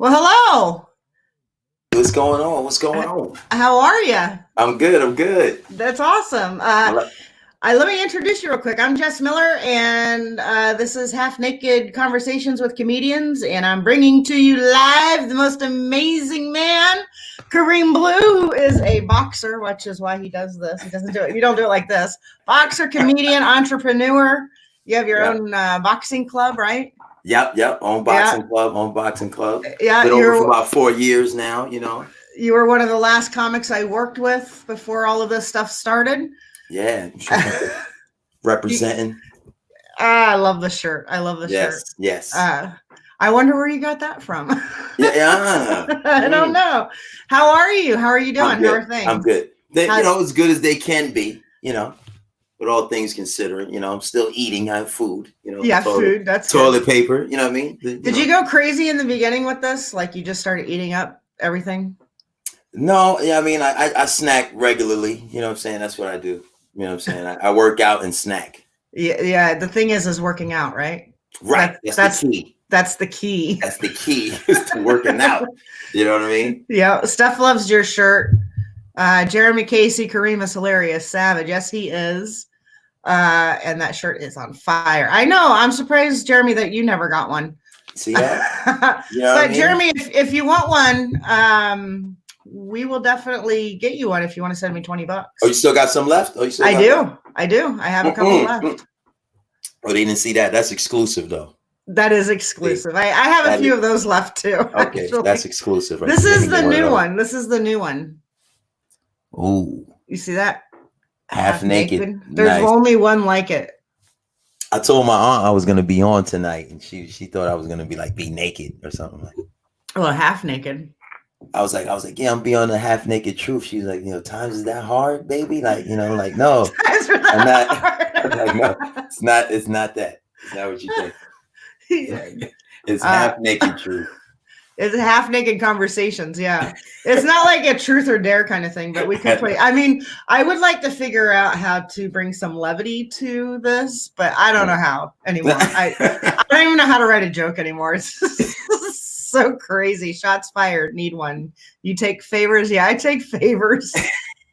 Well, hello. What's going on? What's going on? How are you? I'm good. I'm good. That's awesome. Let me introduce you real quick. I'm Jess Miller, and this is Half Naked Conversations with Comedians, and I'm bringing to you live the most amazing man, Kareem Blue, who is a boxer, which is why he does this. He doesn't do it. You don't do it like this. Boxer, comedian, entrepreneur. You have your own boxing club, right? Yep. Own boxing club. Yeah, been over for about 4 years now. You know. You were one of the last comics I worked with before all of this stuff started. Yeah, representing. I love the shirt. I love the shirt. Yes. I wonder where you got that from. Yeah. I don't know. How are you? How are you doing? How are things? I'm good. As good as they can be. With all things considering, I'm still eating. I have food. Food. That's toilet good. paper. You know what I mean? Did you go crazy in the beginning with this? Like you just started eating up everything? No. Yeah. I mean, I snack regularly. You know what I'm saying? That's what I do. You know what I'm saying? I work out and snack. Yeah. The thing is working out, right? Right. That's the key. That's the key. That's the key is to working out. You know what I mean? Yeah. Steph loves your shirt. Jeremy Casey, Kareem is hilarious. Savage. Yes, he is. And that shirt is on fire. I know. I'm surprised, Jeremy, that you never got one. See that? But Jeremy, if you want one, we will definitely get you one if you want to send me $20. Oh, you still got some left? I do. I have a couple left. Oh, they didn't see that. That's exclusive, though. That is exclusive. I have a few of those left too. Okay, actually. That's exclusive. This is the new one. This is the new one. Ooh. You see that? Half naked. There's only one like it. I told my aunt I was gonna be on tonight, and she thought I was gonna be naked or something like. Well, half naked. I was like, yeah, I'm be on the Half Naked Truth. She was like, times is that hard, baby? Like, no. I'm not. Like, no, it's not. It's not that. It's not what you think. It's Half Naked Truth. It's Half Naked Conversations. Yeah, it's not like a truth or dare kind of thing, but we could play. I mean, I would like to figure out how to bring some levity to this, but I don't know how anymore. I don't even know how to write a joke anymore. It's so crazy. Shots fired. Need one. You take favors? Yeah, I take favors.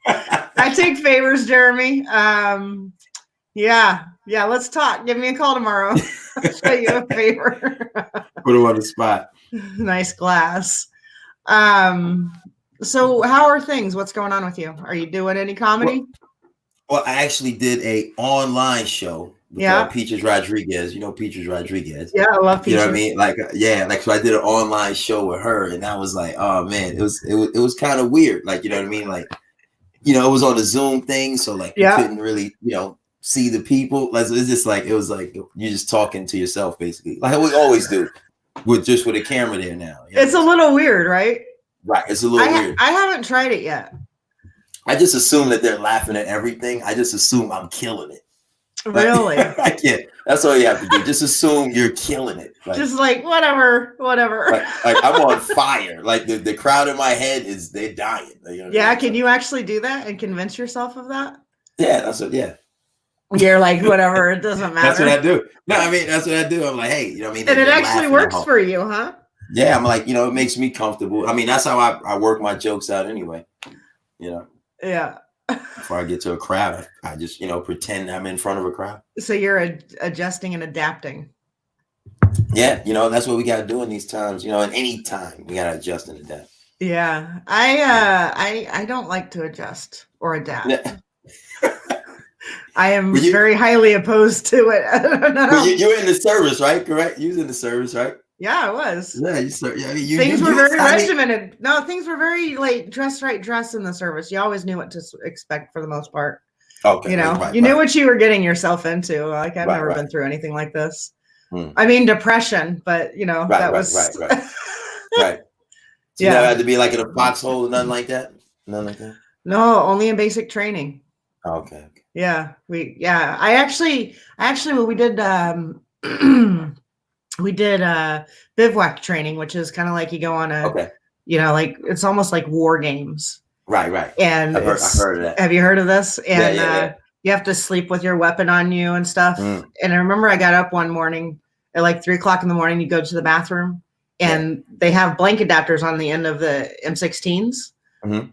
I take favors, Jeremy. Yeah. Let's talk. Give me a call tomorrow. I'll show you a favor. Put him on the spot. Nice glass. So how are things? What's going on with you? Are you doing any comedy? Well, I actually did a online show with Peaches Rodriguez. You know Peaches Rodriguez. Yeah, I love Peaches. You know what I mean? Like so I did an online show with her, and I was like, oh man, it was kind of weird. Like, you know what I mean? Like, you know, it was on the Zoom thing, so like you couldn't really, you know, see the people. Like, it's just like, it was like you're just talking to yourself basically, like we always do, with a camera there now. You know? It's a little weird, right? Right, it's a little weird. I haven't tried it yet. I just assume that they're laughing at everything. I just assume I'm killing it. Really? I can't. That's all you have to do. Just assume you're killing it. Like, just like whatever. Like I'm on fire. Like the crowd in my head they're dying. You know yeah. Can you actually do that and convince yourself of that? Yeah, that's what. Yeah. You're like, whatever. It doesn't matter. That's what I do. No, I mean, that's what I do. I'm like, hey, you know what I mean? And it actually works for you, huh? Yeah, I'm like, you know, it makes me comfortable. I mean, that's how I work my jokes out anyway. You know. Yeah. Before I get to a crowd, I just, you know, pretend I'm in front of a crowd. So you're adjusting and adapting. Yeah, you know, that's what we got to do in these times. You know, at any time, we got to adjust and adapt. Yeah, I don't like to adjust or adapt. Yeah. I am very highly opposed to it. You were in the service, right? Correct? You was in the service, right? Yeah, I was. Yeah, things were very regimented. No, things were very like dress in the service. You always knew what to expect for the most part. Okay. You know, you knew what you were getting yourself into. Like I've never been through anything like this. I mean, depression, but you know, that was right. So you never had to be like in a foxhole or nothing like that? Nothing like that? No, only in basic training. Okay. Yeah. I actually we did we did bivouac training, which is kind of like you go on a you know, like it's almost like war games. Right. And I've heard of that. Have you heard of this? And you have to sleep with your weapon on you and stuff. And I remember I got up one morning at like 3:00 in the morning. You go to the bathroom and they have blank adapters on the end of the M16s.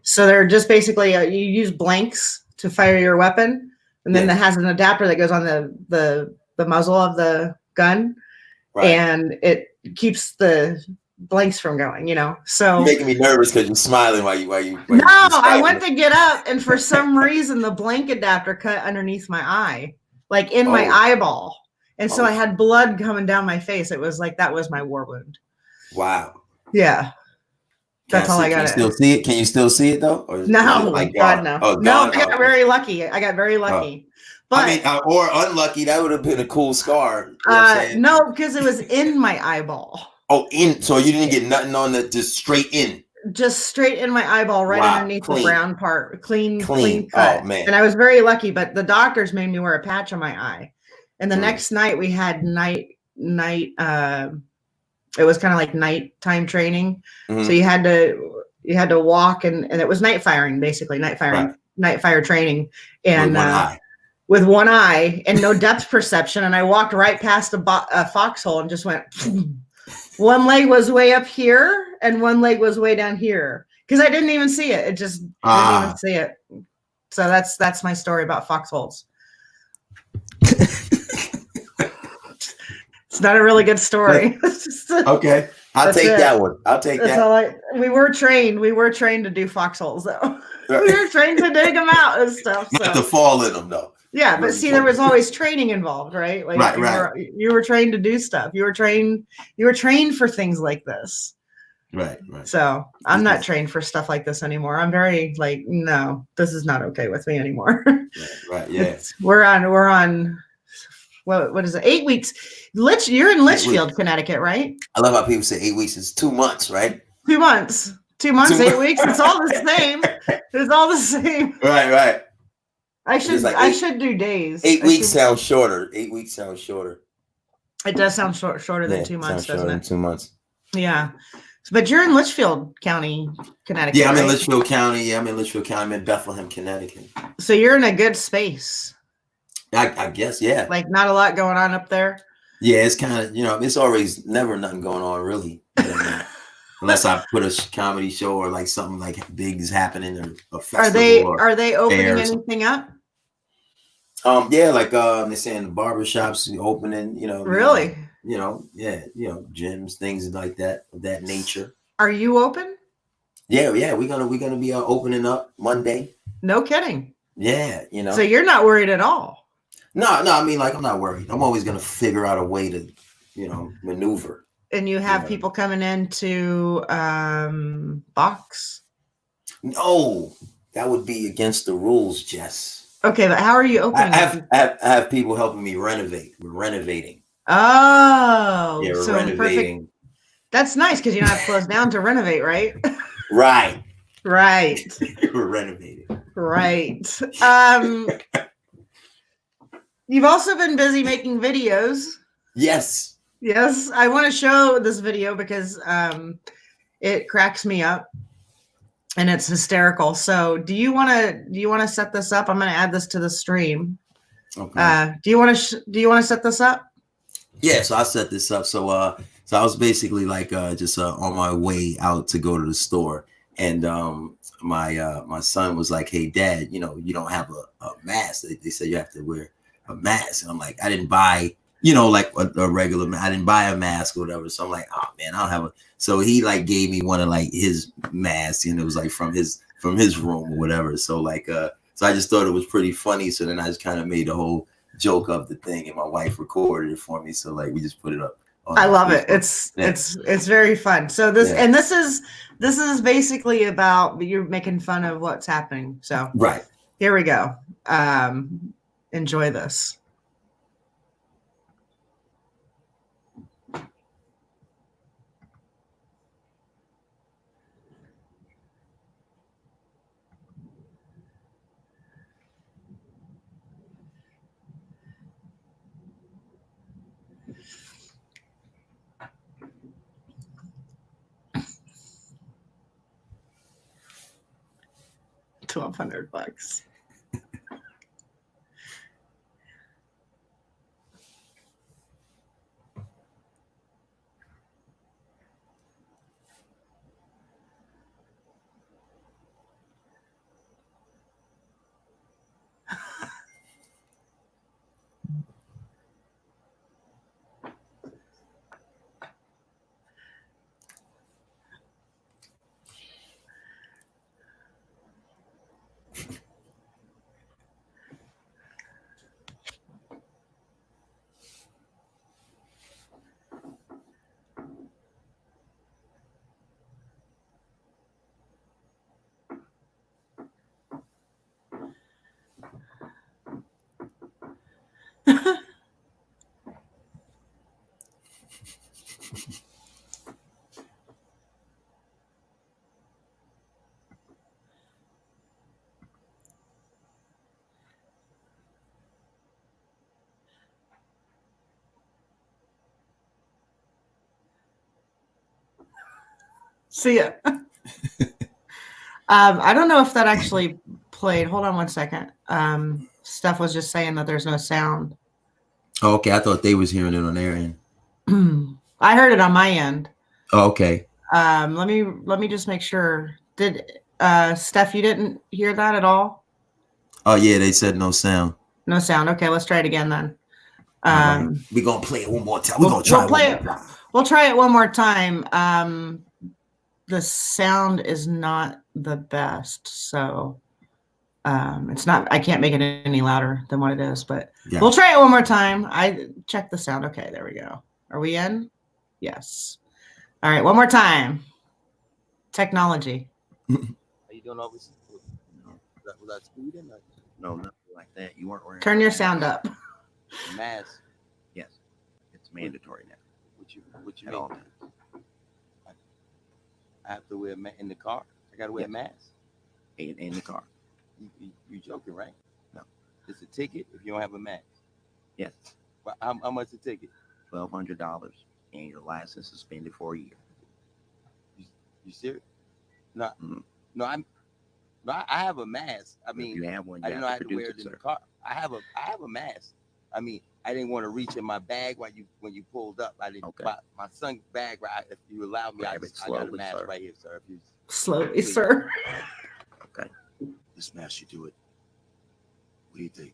So they're just basically you use blanks to fire your weapon, and then it has an adapter that goes on the muzzle of the gun, and it keeps the blanks from going. You know, so you're making me nervous because you're smiling while you. No, I went to get up, and for some reason the blank adapter cut underneath my eye, like in my eyeball, and so I had blood coming down my face. It was like that was my war wound. Wow. Yeah. That's all I got. Can you still see it? Can you still see it though? Or no, like God, no. Oh, no, I got very lucky. But I mean, or unlucky, that would have been a cool scar. No, because it was in my eyeball. Oh, so you didn't get nothing on the just straight in. Just straight in my eyeball, right underneath the brown part, clean cut. Oh man! And I was very lucky, but the doctors made me wear a patch on my eye. And the next night we had night. It was kind of like nighttime training, so you had to walk, and it was night firing, basically night fire training, and with one eye and no depth perception. And I walked right past a foxhole and just went. One leg was way up here, and one leg was way down here because I didn't even see it. It just didn't even see it. So that's my story about foxholes. It's not a really good story. Okay, I'll take that one. I'll take that. We were trained to do foxholes, though. We were trained to dig them out and stuff. Not to fall in them, though. Yeah, but see, there was always training involved, right? Like you were trained to do stuff. You were trained for things like this. Right. So I'm not trained for stuff like this anymore. I'm very like, no, this is not okay with me anymore. Right. Yeah. We're on. What is it? 8 weeks. You're in Litchfield, Connecticut, right? I love how people say 8 weeks. It's 2 months, right? 2 months. 2 months, 8 weeks. It's all the same. It's all the same. Right. I should do days. 8 weeks sounds shorter. 8 weeks sounds shorter. It does sound shorter than 2 months, doesn't it? 2 months. Yeah. But you're in Litchfield County, Connecticut. Yeah, I'm in Litchfield County. I'm in Bethlehem, Connecticut. So you're in a good space. I guess, yeah. Like not a lot going on up there. Yeah, it's kind of, it's always never nothing going on, really. unless I put a comedy show or like something like big is happening or a festival. Are they opening anything up? Yeah, like they're saying the barbershops opening, Really? Gyms, things like that, of that nature. Are you open? Yeah, we're gonna be opening up Monday. No kidding. Yeah, So you're not worried at all? No, I mean, like, I'm not worried. I'm always gonna figure out a way to, maneuver. And you have people coming in to box? No, that would be against the rules, Jess. Okay, but how are you opening? I have people helping me renovate. We're renovating. Oh, yeah, we're so renovating. Perfect. That's nice because you don't have to close down to renovate, right? Right. Right. We're renovating. Right. You've also been busy making videos. Yes. Yes, I want to show this video because it cracks me up and it's hysterical. So, do you want to set this up? I'm going to add this to the stream. Okay. Do you want to set this up? Yeah, so I set this up. So I was basically like just on my way out to go to the store, and my son was like, "Hey, Dad, you don't have a mask. They said you have to wear a mask." And I'm like, I didn't buy, like a regular mask. I didn't buy a mask or whatever. So I'm like, oh man, I don't have a. So he like gave me one of like his masks, and it was like from his room or whatever. So like so I just thought it was pretty funny. So then I just kind of made a whole joke of the thing, and my wife recorded it for me. So like we just put it up. I love it. It's very fun. So this is basically about you're making fun of what's happening. So right here we go. Enjoy this. $1,200. See ya. I don't know if that actually played. Hold on one second. Steph was just saying that there's no sound. Oh, okay. I thought they was hearing it on their end. I heard it on my end. Oh, okay. Let me just make sure. Did Steph, you didn't hear that at all? Oh yeah, they said no sound. No sound. Okay, let's try it again then. Right. We're gonna play it one more time. We'll try it one more time. The sound is not the best, so it's not. I can't make it any louder than what it is, but we'll try it one more time. I checked the sound. Okay, there we go. Are we in? Yes. All right, one more time. Technology. Are you doing all this without speeding? No, nothing like that. You weren't wearing. Turn your sound up. Mask. Yes, it's mandatory now. What you mean? I have to wear in the car. I got to wear a mask in the car. You joking, right? No. It's a ticket if you don't have a mask. Yes. Well, how much a ticket? $1,200, and your license suspended for a year. You serious? No, no. I have a mask. I mean, if you have one, I didn't know I had to wear it in the car. I have a mask. I mean, I didn't want to reach in my bag when you pulled up. I didn't. Okay. My son's bag. Right, if you allow me, I got a mask sir. right here, sir. If you Slowly, please. sir. Okay. This mask should do it. What do you think?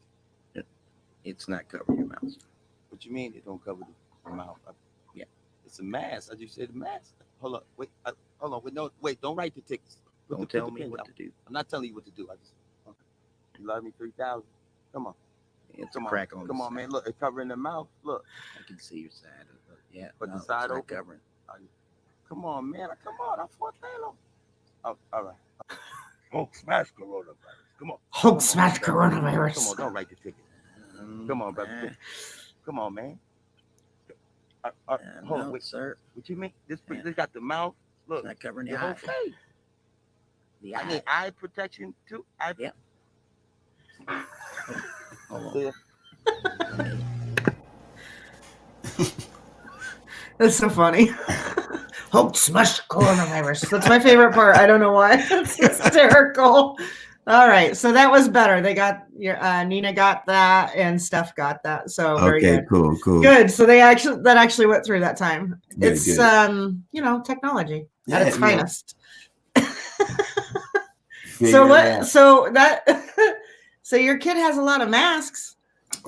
It's not covering your mouth. What you mean? It don't cover the mouth. Yeah. It's a mask. I just said a mask. Hold on. Wait. Hold on. Wait. Don't write the tickets. Don't tell me what to do. I'm not telling you what to do. You love me 3,000. Come on. It's a crack on. Come on, man. Look, it's covering the mouth. Look. I can see your side. Yeah. But the side open. Covering. Come on, man. Come on. I'm 14. Oh, all right. Hulk smash coronavirus. Come on. Hulk smash coronavirus. Come on, don't write the ticket. Come on, brother. Come on, man. Hold on, wait, sir. What you mean? This got the mouth. Look, it's not covering your whole face. I need eye protection too. Yeah. Hold on. That's so funny. Hulk smash coronavirus. That's my favorite part. I don't know why. It's hysterical. All right, so that was better. They got your Nina got that, and Steph got that. So very good. Cool. Good. So that actually went through that time. Good, it's good. Technology at its finest. So your kid has a lot of masks.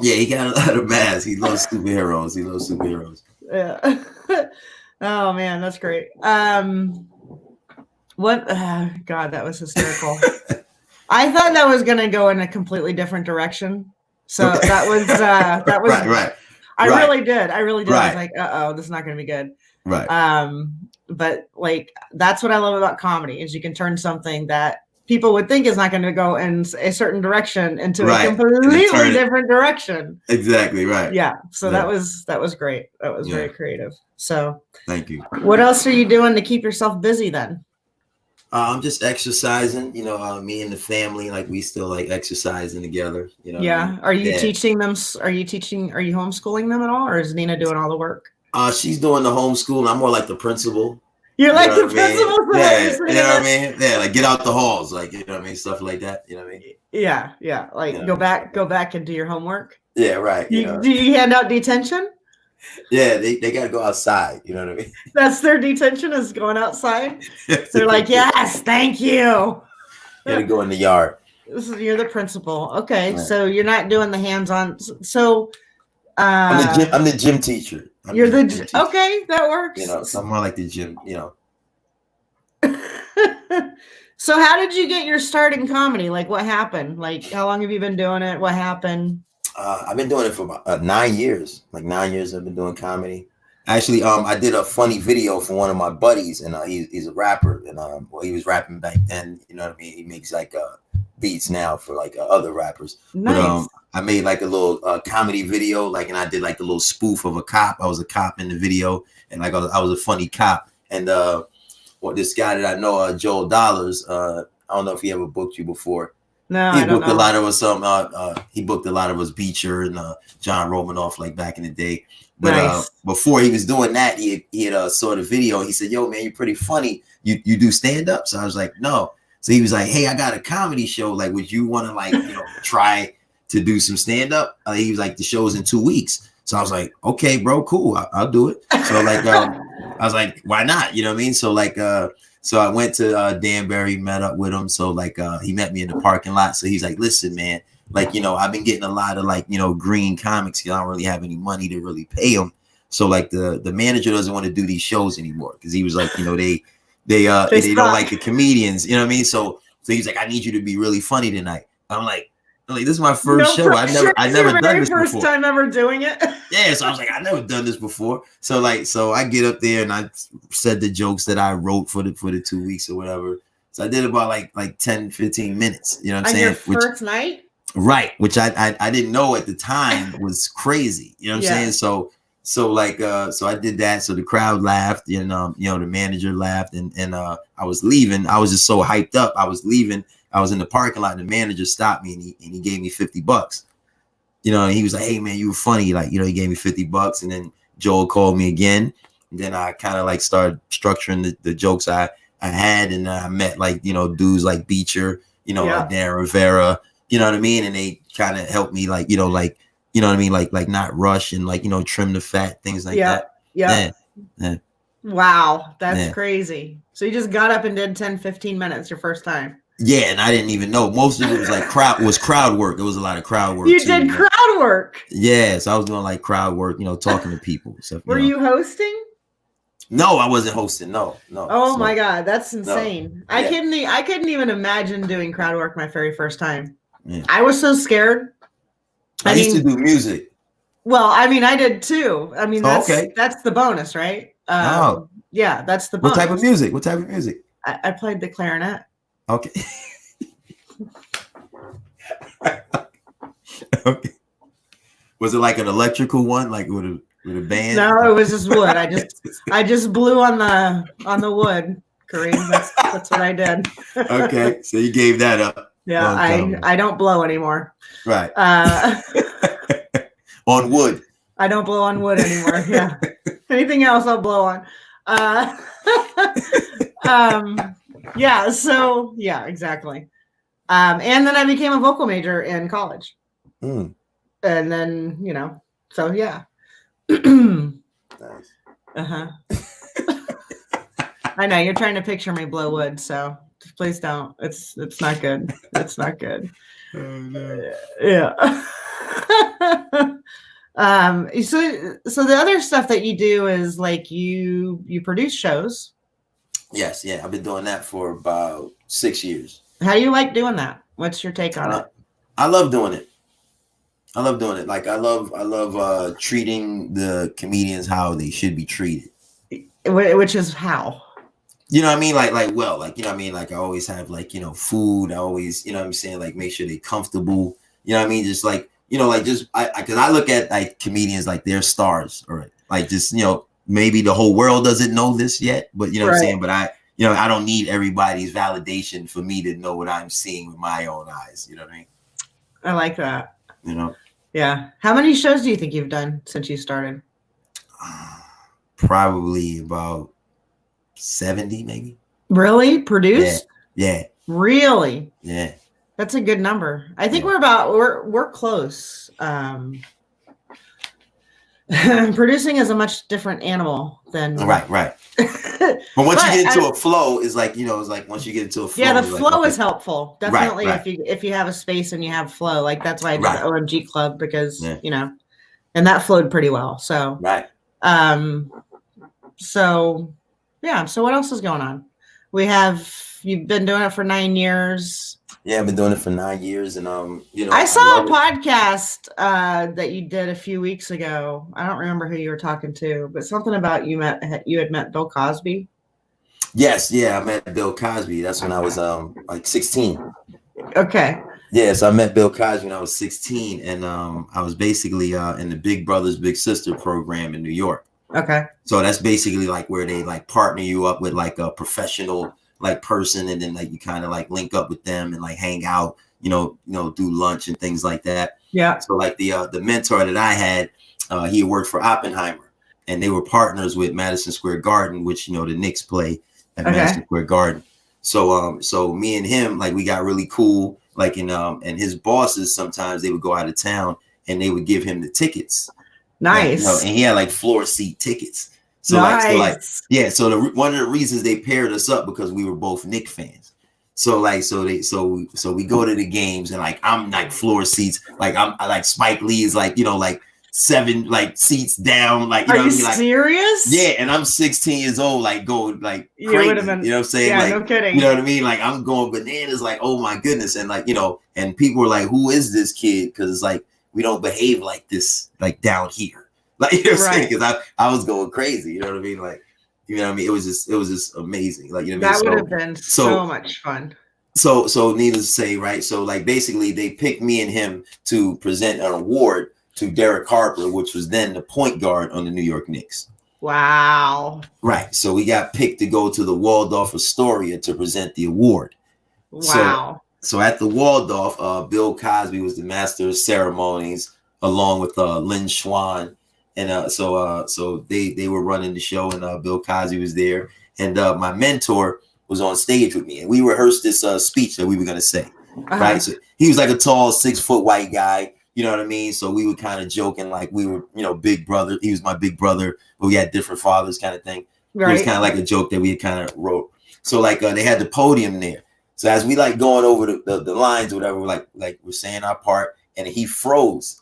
Yeah, he got a lot of masks. He loves superheroes. Yeah. Oh man, that's great. God, that was hysterical. I thought that was going to go in a completely different direction. So that was right. I really did. Right. I was like, this is not going to be good. Right. But like, that's what I love about comedy is you can turn something that people would think is not going to go in a certain direction into a completely different direction. Exactly. Right. Yeah. So that was great. That was very creative. So thank you. What else are you doing to keep yourself busy then? I'm just exercising, me and the family, like we still like exercising together, Yeah. Are you teaching them? Are you homeschooling them at all? Or is Nina doing all the work? She's doing the homeschool. I'm more like the principal. You're like the principal. Yeah. You know what I mean? Yeah. Like get out the halls, like, stuff like that. You know what I mean? Yeah. Yeah. Like go back and do your homework. Yeah. Right. Do you hand out detention? Yeah, they got to go outside. You know what I mean? That's their detention is going outside. They're like, yes, thank you. You got to go in the yard. You're the principal. Okay, right. So you're not doing the hands-on. So I'm the gym teacher. You're the gym teacher. Okay, that works. I'm more like the gym. So how did you get your start in comedy? Like, what happened? Like, how long have you been doing it? What happened? I've been doing it for about 9 years. Like 9 years I've been doing comedy. Actually, I did a funny video for one of my buddies, and he's a rapper, and he was rapping back then. You know what I mean? He makes like beats now for like other rappers. Nice. But I made like a little comedy video, like, and I did like a little spoof of a cop. I was a cop in the video, and like I was a funny cop. And this guy that I know, Joel Dollars. I don't know if he ever booked you before. No, he booked a lot of us. He booked a lot of us, Beecher and John Romanoff, like back in the day. But nice. Before he was doing that, he had saw the video. He said, "Yo, man, you're pretty funny. You do stand up?" So I was like, "No." So he was like, "Hey, I got a comedy show. Like, would you want to try to do some stand up?" He was like, "The show's in 2 weeks." So I was like, "Okay, bro, cool. I'll do it." So like, I was like, "Why not?" You know what I mean? So like, so I went to Danbury, met up with him. So like, he met me in the parking lot. So he's like, "Listen, man, like, I've been getting a lot of like, green comics. I don't really have any money to really pay them. So like the manager doesn't want to do these shows anymore." Cause he was like, they don't like the comedians, you know what I mean? So he's like, "I need you to be really funny tonight." I'm like, this is my first show. I've never done this before. First time ever doing it. Yeah. So I was like, I've never done this before. So I get up there and I said the jokes that I wrote for the 2 weeks or whatever. So I did about like 10, 15 minutes, you know what I'm saying? On your first night? Right. Which I didn't know at the time was crazy. You know what I'm saying? So so I did that. So the crowd laughed, and the manager laughed, and I was leaving. I was just so hyped up. I was leaving. I was in the parking lot, and the manager stopped me, and he gave me $50. And he was like, "Hey man, you were funny." Like, he gave me $50, and then Joel called me again. And then I kind of like started structuring the jokes I had, and I met like, dudes like Beecher, like Dan Rivera, you know what I mean? And they kind of helped me like you know what I mean? Like not rush and like, trim the fat, things like that. Yeah. Yeah. Wow. That's crazy. So you just got up and did 10, 15 minutes your first time. Yeah. And I didn't even know. Most of it was like crowd work. It was a lot of crowd work. You did crowd work. Yeah. So I was doing like crowd work, talking to people. Stuff, Were you hosting? No, I wasn't hosting. No. Oh my God. That's insane. No. Yeah. I couldn't even imagine doing crowd work my very first time. Yeah. I was so scared. I used to do music. Well, I mean, I did too. I mean, okay. That's the bonus, right? Yeah, that's the bonus. What type of music? I played the clarinet. Okay. Okay. Was it like an electrical one, like with a band? No, it was just wood. I just blew on the wood, Kareem. That's what I did. Okay, so you gave that up. Yeah, I don't blow anymore. Right. On wood. I don't blow on wood anymore. Yeah. Anything else I'll blow on. Yeah, so yeah, exactly. And then I became a vocal major in college. And then, so yeah. Nice. I know you're trying to picture me blow wood, so please don't. It's not good. It's not good. Oh, no. Yeah. So the other stuff that you do is like you produce shows. Yes, yeah. I've been doing that for about 6 years. How do you like doing that? What's your take on it? I love doing it. Like I love treating the comedians how they should be treated. Which is how? You know what I mean? Like, you know what I mean? Like I always have like, food. I always, you know what I'm saying? Like make sure they're comfortable. You know what I mean? Just like, cause I look at like comedians like they're stars, or like just, maybe the whole world doesn't know this yet, but you know what I'm saying? But I don't need everybody's validation for me to know what I'm seeing with my own eyes. You know what I mean? I like that. Yeah. How many shows do you think you've done since you started? Probably about 70, maybe. Really? Produced? Yeah. Really? Yeah. That's a good number. I think we're close. Producing is a much different animal than right. But once you get into a flow, it's like, it's like once you get into a flow. Yeah, the flow is helpful. Definitely. Right. If you have a space and you have flow, like that's why I did the OMG Club, because and that flowed pretty well. So so yeah. So what else is going on? You've been doing it for 9 years. Yeah, I've been doing it for 9 years, and I saw a podcast that you did a few weeks ago. I don't remember who you were talking to, but something about you had met Bill Cosby. Yes, yeah, I met Bill Cosby. That's when I was like 16. Okay. Yeah, so I met Bill Cosby when I was 16, and I was basically in the Big Brothers Big Sister program in New York. Okay. So that's basically like where they like partner you up with like a professional like person, and then like you kind of like link up with them and like hang out, do lunch and things like that. Yeah. So like the mentor that I had, he worked for Oppenheimer, and they were partners with Madison Square Garden, which the Knicks play at Madison Square Garden. So so me and him, like we got really cool, like and his bosses sometimes they would go out of town and they would give him the tickets. Nice. And he had like floor seat tickets. So nice. So one of the reasons they paired us up because we were both Knicks fans. So we go to the games, and like I'm like floor seats, like I like Spike Lee is like like 7 like seats down, like are you serious? Yeah, and I'm 16 years old, like going like you crazy, would have been, you know what I'm saying? Yeah, like, no kidding. You know what I mean? Like I'm going bananas, like oh my goodness, and like and people were like, who is this kid? Because it's like we don't behave like this, like down here. Like, you know what I'm saying? Because I was going crazy, you know what I mean? Like, you know what I mean? It was just amazing. Like, you know what I mean? That would have been so much fun. So needless to say, right? So like basically they picked me and him to present an award to Derek Harper, which was then the point guard on the New York Knicks. Wow. Right. So we got picked to go to the Waldorf Astoria to present the award. Wow. So at the Waldorf, Bill Cosby was the master of ceremonies, along with Lynn Schwann. And so they were running the show, and Bill Cosby was there, and my mentor was on stage with me, and we rehearsed this speech that we were going to say. Right. So he was like a tall 6 foot white guy, You know what I mean? So we were kind of joking like we were, you know, big brother. He was my big brother, but we had different fathers kind of thing. Right. It was kind of like a joke that we had kind of wrote. So like they had the podium there. So as we like going over the lines or whatever, we're saying our part, and he froze.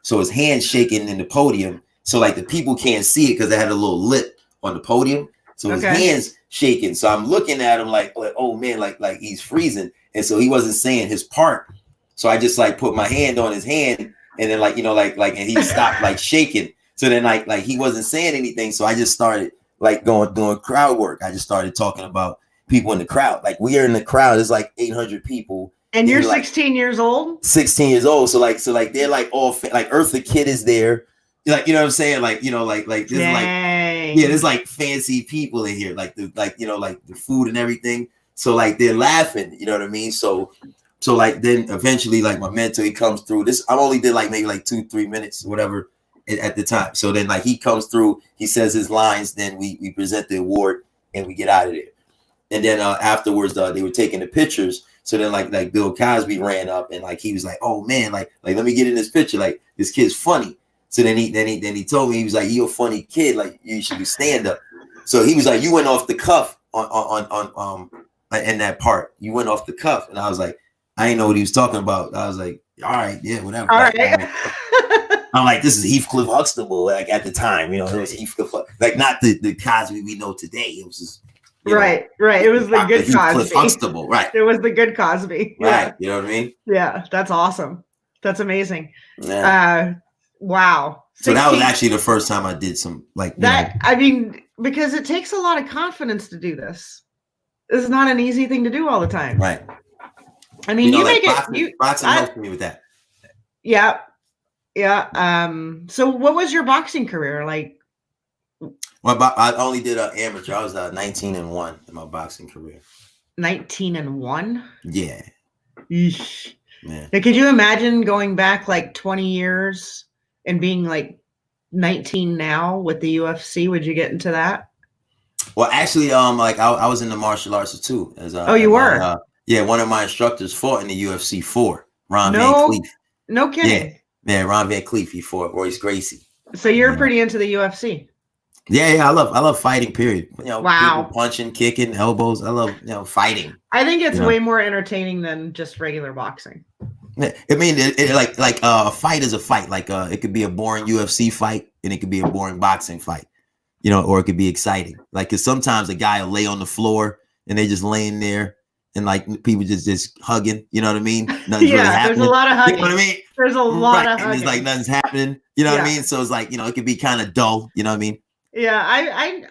So his hand shaking in the podium. So like the people can't see it because they had a little lip on the podium. So his hands shaking. So I'm looking at him like oh man, like he's freezing. And so he wasn't saying his part. So I just like put my hand on his hand, and then like, you know, like and he stopped like shaking. So then like he wasn't saying anything. So I just started like doing crowd work. I just started talking about people in the crowd. Like we are in the crowd, there's like 800 people. And you're 16 years old? 16 years old. So like they're like all like Eartha Kitt is there. Like, you know what I'm saying? Like, you know, like there's there's like fancy people in here, like you know, like the food and everything. So like they're laughing, you know what I mean? So like then eventually like my mentor, he comes through. This I only did like maybe like 2-3 minutes or whatever at the time. So then like he comes through, he says his lines, then we present the award and we get out of there. And then afterwards they were taking the pictures. So then like Bill Cosby ran up and like he was like, oh man, like let me get in this picture. Like this kid's funny. So then he told me, he was like, you're a funny kid, like you should be stand up. So he was like, you went off the cuff on in that part. You went off the cuff. And I was like, I didn't know what he was talking about. I was like, all right, yeah, whatever. All like, right. I'm like, this is Heathcliff Huxtable, like at the time, you know, it was Heathcliff, like not the Cosby we know today. It was just right. It was the good Cosby. Huxtable, right? It was the good Cosby, right? You know what I mean? Yeah, that's awesome. That's amazing. Yeah. Wow. 16, so that was actually the first time I did some like that. I mean, because it takes a lot of confidence to do this. It's not an easy thing to do all the time, right? I mean, you make boxing helped me with that. Yeah. So what was your boxing career like? Well, I only did amateur. I was 19-1 in my boxing career. 19-1? Yeah. Eesh. Yeah. Now, could you imagine going back like 20 years and being like 19 now with the UFC? Would you get into that? Well, actually, like I was in the martial arts too. You were? Yeah, one of my instructors fought in the UFC 4, Ron Van Cleef. No kidding. Yeah, Ron Van Cleef. He fought Royce Gracie. So you're pretty into the UFC. Yeah, I love fighting. Period. You know, wow, people punching, kicking, elbows. I love fighting. I think it's way more entertaining than just regular boxing. I mean, like a fight is a fight. Like it could be a boring UFC fight, and it could be a boring boxing fight. You know, or it could be exciting. Like, cause sometimes a guy will lay on the floor and they just laying there. And like people just hugging, you know what I mean? Nothing's really happening. There's a lot of hugging. You know what I mean? There's a lot of hugging. And it's like nothing's happening. You know what I mean? So it's like, you know, it could be kind of dull. You know what I mean? Yeah, I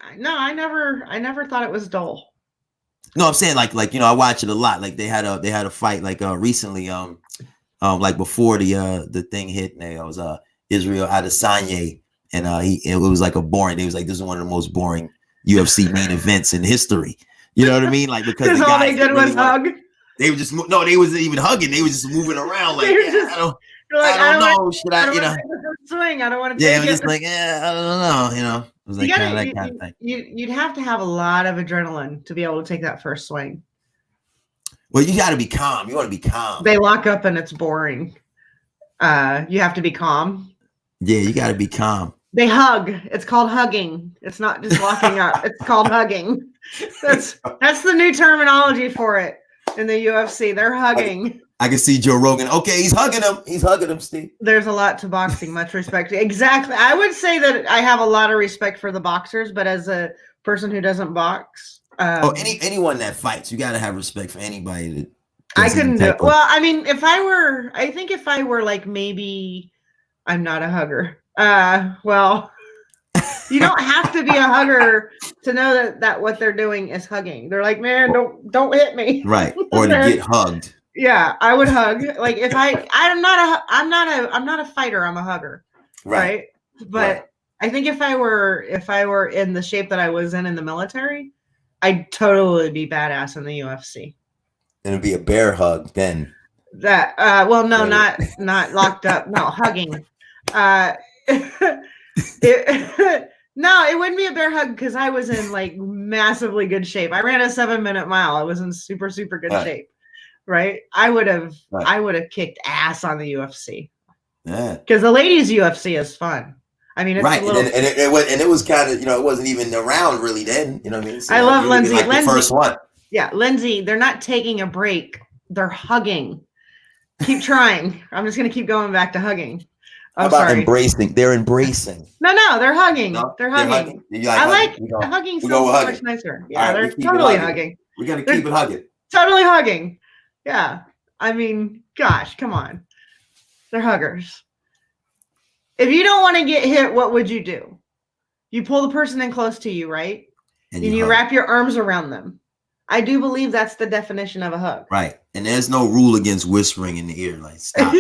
never thought it was dull. No, I'm saying like you know, I watch it a lot. Like they had a fight like recently like before the thing hit. And it was Israel Adesanya, and it was like a boring. It was like, this is one of the most boring UFC main events in history. You know what I mean? Like, because the all they did was hug. They were just they wasn't even hugging. They were just moving around like, I don't know. Should I, you know? Swing. I don't want to. Yeah, it was just like, I don't know. You know, it was like that kind of thing. You'd have to have a lot of adrenaline to be able to take that first swing. Well, you got to be calm. You want to be calm. They lock up and it's boring. You have to be calm. Yeah, you got to be calm. They hug. It's called hugging. It's not just locking up. It's called hugging. That's the new terminology for it in the UFC. They're hugging. I can see Joe Rogan. Okay, he's hugging him. He's hugging him, Steve. There's a lot to boxing. Much respect. Exactly. I would say that I have a lot of respect for the boxers, but as a person who doesn't box, anyone that fights, you got to have respect for anybody that. I couldn't do it. Well, I mean, I think if I were like, maybe I'm not a hugger. Well, you don't have to be a hugger to know that what they're doing is hugging. They're like, man, don't hit me. Right. Or to get hugged. Yeah, I would hug. Like if I'm not a fighter, I'm a hugger. Right. But I think if I were in the shape that I was in the military, I'd totally be badass in the UFC. And it'd be a bear hug then. That well, no, not locked up. No, hugging. No, it wouldn't be a bear hug because I was in like massively good shape. I ran a 7-minute mile. I was in super good shape. Right? I would have kicked ass on the UFC. Yeah. Because the ladies UFC is fun. I mean, it's right, a little. And it was kind of, it wasn't even around really then. You know what I mean? So I love Lindsay. like the first one. Yeah, Lindsay. They're not taking a break. They're hugging. Keep trying. I'm just gonna keep going back to hugging. How about embracing? They're embracing. No, they're hugging. No? They're hugging. I like hugging so much nicer. Yeah, they're totally hugging. We got to keep it hugging. Totally hugging. Yeah. I mean, gosh, come on. They're huggers. If you don't want to get hit, what would you do? You pull the person in close to you, right? And you wrap your arms around them. I do believe that's the definition of a hug. Right. And there's no rule against whispering in the ear. Like, stop.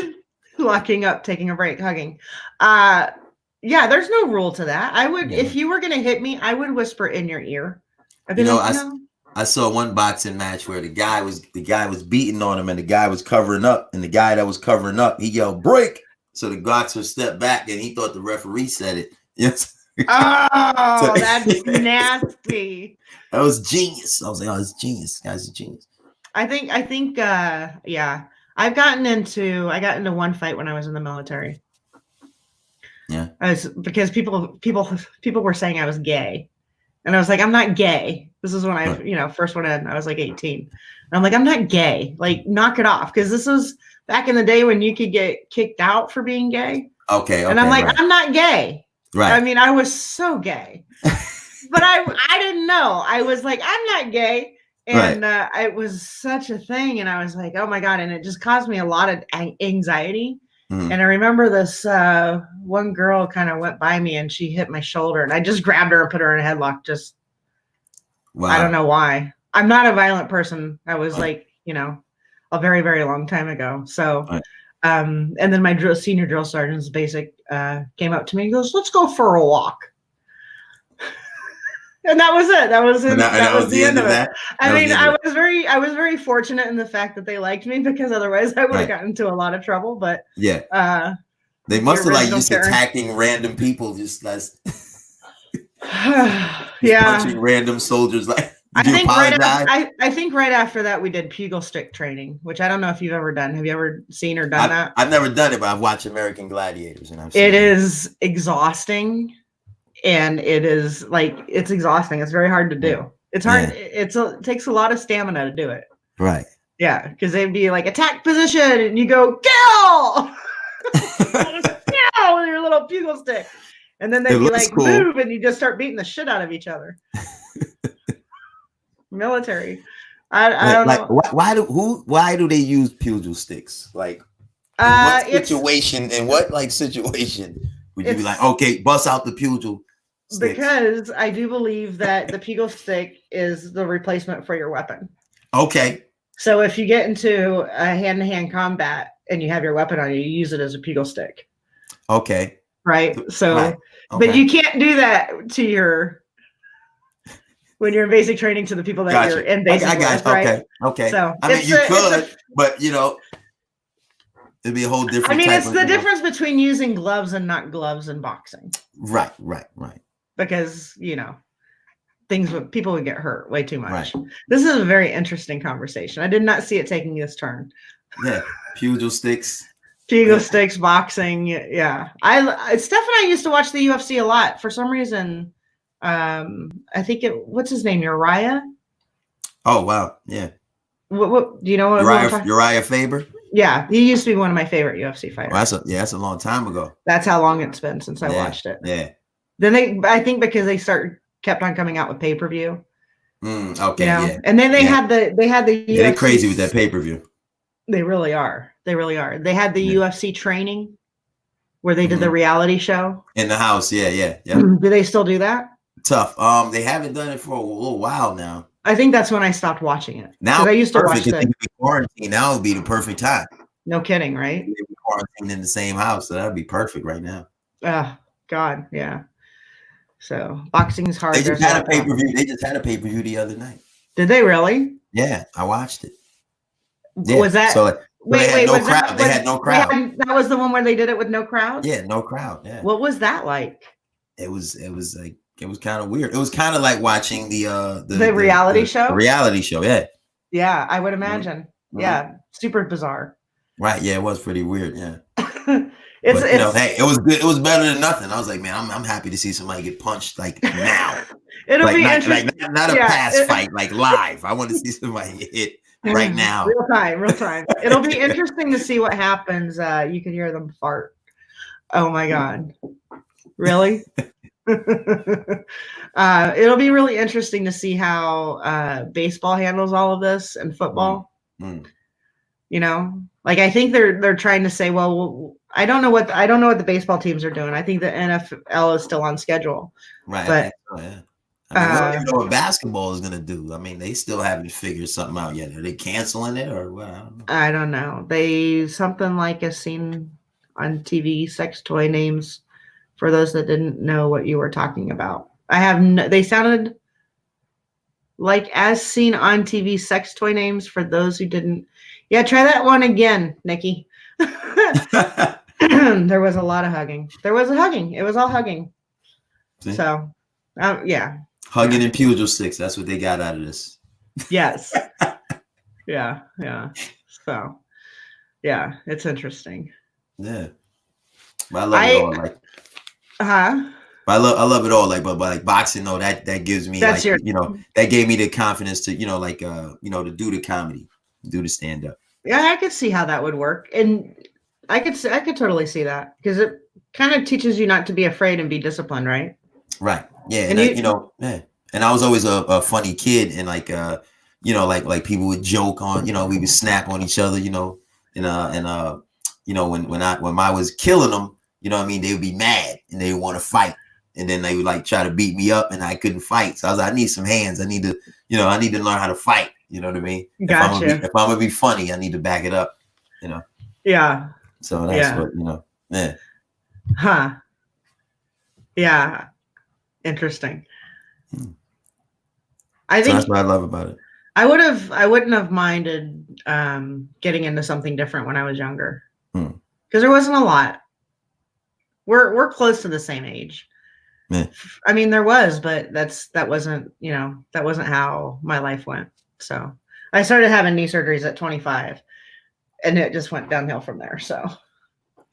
Locking up, taking a break, hugging. Yeah, there's no rule to that. I would, if you were going to hit me, I would whisper in your ear. I saw one boxing match where the guy was beating on him and the guy was covering up, and the guy that was covering up, he yelled break. So the boxer stepped back and he thought the referee said it. Yes. Oh, that's nasty. That was genius. I was like, oh, it's genius. This guy's a genius. I think yeah. I got into one fight when I was in the military. Yeah. Because people were saying I was gay. And I was like, I'm not gay. This is when I, first went in. I was like 18. And I'm like, I'm not gay. Like, knock it off. Because this was back in the day when you could get kicked out for being gay. Okay. And I'm like, right. I'm not gay. Right. I mean, I was so gay. But I didn't know. I was like, I'm not gay. And it was such a thing. And I was like, oh my God. And it just caused me a lot of anxiety. Mm. And I remember this one girl kind of went by me and she hit my shoulder and I just grabbed her and put her in a headlock. Wow. I don't know why. I'm not a violent person. I was like, a very, very long time ago. So, and then my senior drill sergeant's basic came up to me and goes, let's go for a walk. And that was it. That was the end of it. I mean, I was very fortunate in the fact that they liked me, because otherwise I would have gotten into a lot of trouble. But yeah, they must have like just attacking random people, just as punching random soldiers. Like, I think right after that we did pugil stick training, which I don't know if you've ever done. Have you ever seen or done that? I've never done it, but I've watched American Gladiators, and it is exhausting. And it's exhausting. It's very hard to do. It's hard. Yeah. It takes a lot of stamina to do it. Right. Yeah. Because they'd be like attack position and you go, kill! Kill with your little pugil stick. And then they'd be like, cool. Move, and you just start beating the shit out of each other. Military. I don't know. Why do they use pugil sticks? Like, what situation? In what situation would you be like, okay, bust out the pugil sticks? Because I do believe that the pugil stick is the replacement for your weapon. Okay. So if you get into a hand-to-hand combat and you have your weapon on you, you use it as a pugil stick. Okay. Right. So, okay. But you can't do that when you're in basic training to the people that you're in basic. I got right? Okay. Okay. So I mean, you could, but it'd be a whole different. I mean, it's the difference between using gloves and not gloves in boxing. Right. Because people would get hurt way too much. Right. This is a very interesting conversation. I did not see it taking this turn. Yeah, pugil sticks. Pugil sticks, boxing. Yeah, Steph and I used to watch the UFC a lot. For some reason, I think what's his name? Uriah. Oh wow, yeah. What do you know? Uriah Faber. Yeah, he used to be one of my favorite UFC fighters. Well, that's a long time ago. That's how long it's been since I watched it. Yeah. Then I think because they kept on coming out with pay-per-view. Okay. Yeah. And then they had the UFC. They're crazy with that pay-per-view. They really are. They had the UFC training where they did the reality show in the house. Yeah. Do they still do that? Tough. They haven't done it for a little while now. I think that's when I stopped watching it. Now I used to watch it. Quarantine. Now would be the perfect time. No kidding, right? Quarantined in the same house, so that'd be perfect right now. God, yeah. So boxing's hard. They just had a pay-per-view. They just had a pay-per-view the other night. Did they really? Yeah, I watched it. Yeah. Was that? So they had no crowd. They had no crowd. That was the one where they did it with no crowd. Yeah, no crowd. Yeah. What was that like? It was kind of weird. It was kind of like watching the reality show. The reality show, yeah. Yeah, I would imagine. Mm-hmm. Yeah, super bizarre. Right. Yeah, it was pretty weird. Yeah. It's, but, you know, hey, it was good. It was better than nothing. I was like, man, I'm happy to see somebody get punched like now. It'll like, be not, interesting. like not a past fight, like live. I want to see somebody get hit right now. Real time. It'll be interesting to see what happens. You could hear them fart. Oh my God. Really? It'll be really interesting to see how baseball handles all of this and football. You know, like I think they're trying to say, well, I don't know what the baseball teams are doing. I think the NFL is still on schedule. Right. But I mean, we don't even know what basketball is gonna do. I mean, they still haven't figured something out yet. Are they canceling it or what? I don't know. They something like a scene on TV, sex toy names. For those that didn't know what you were talking about, they sounded like as seen on TV sex toy names. For those who didn't, yeah, try that one again, Nikki. There was a lot of hugging. There was a hugging. It was all hugging. See? So, yeah. Hugging and pugil sticks. That's what they got out of this. Yes. Yeah. So, yeah, it's interesting. Yeah. But I love it all. Like, I love it all. Like, but like boxing, though, that gives me that gave me the confidence to, to do the comedy, do the stand up. Yeah, I could see how that would work. And I could totally see that because it kind of teaches you not to be afraid and be disciplined, right? Right. Yeah. And and I was always a funny kid, and like like people would joke on, we would snap on each other, when I was killing them, they would be mad and they would want to fight. And then they would like try to beat me up and I couldn't fight. So I was like, I need some hands. I need to learn how to fight. You know what I mean? Gotcha. If I'm gonna be funny, I need to back it up, Yeah. So that's what, yeah. Huh. Yeah. Interesting. I think that's what I love about it. I wouldn't have minded getting into something different when I was younger. Because there wasn't a lot. We're close to the same age. Yeah. I mean, there was, but that wasn't how my life went. So I started having knee surgeries at 25 and it just went downhill from there. So,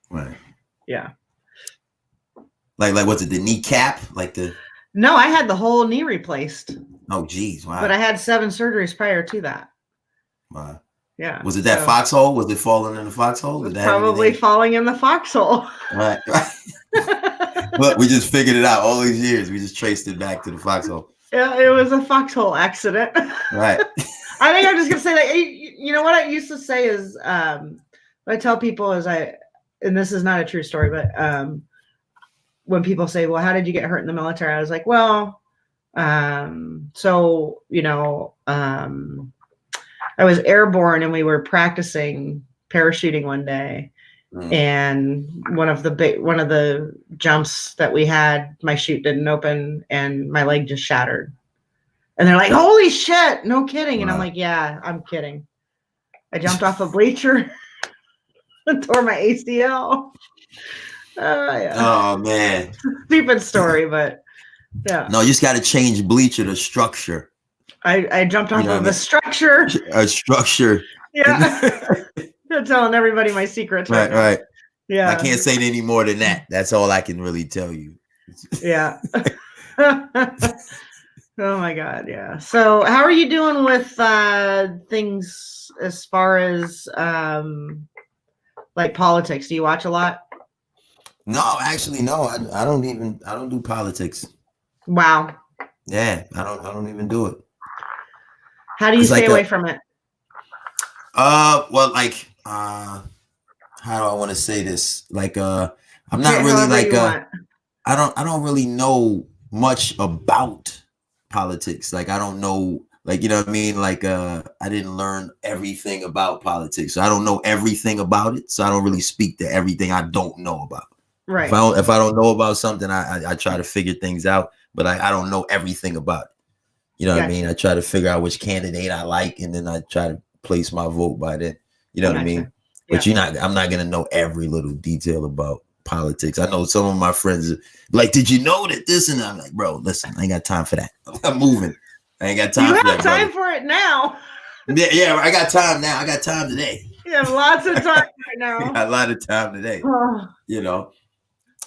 right. Yeah. Like was it the kneecap? No, I had the whole knee replaced. Oh, geez. Wow. But I had 7 surgeries prior to that. Wow. Yeah. Was it that foxhole? Was it falling in the foxhole? Probably falling in the foxhole. Right. But we just figured it out all these years. We just traced it back to the foxhole. Yeah, it was a foxhole accident. Right. I think I'm just gonna say that. You know what I used to say is, what I tell people is and this is not a true story, but when people say, "Well, how did you get hurt in the military?" I was like, "Well, I was airborne and we were practicing parachuting one day." And one of the jumps that we had, my chute didn't open and my leg just shattered. And they're like, "Holy shit, no kidding." And I'm like, "Yeah, I'm kidding. I jumped off a bleacher and tore my ACL." Yeah. Oh man. Stupid story, but yeah. No, you just got to change bleacher to structure. I jumped off of a structure. A structure. Yeah. I'm telling everybody my secrets. Right. Yeah. I can't say any more than that. That's all I can really tell you. Yeah. Oh my God. Yeah. So how are you doing with things as far as like politics? Do you watch a lot? No, actually, no. I don't do politics. Wow. Yeah, I don't even do it. How do you stay away from it? Well, like, how do I want to say this? Like, I'm not really like, I don't really know much about politics. Like, I don't know, like, you know what I mean? Like, I didn't learn everything about politics. So I don't know everything about it. So I don't really speak to everything I don't know about. Right. If I don't know about something, I try to figure things out, but I don't know everything about it. You know what I mean? I try to figure out which candidate I like, and then I try to place my vote by that. You know what I mean? But I'm not gonna know every little detail about politics. I know some of my friends like, "Did you know that this?" And I'm like, "Bro, listen, I ain't got time for that. I'm moving. I ain't got time for that." You have time for it now. Yeah, I got time now. I got time today. You have lots of time got a lot of time today. Oh, You know.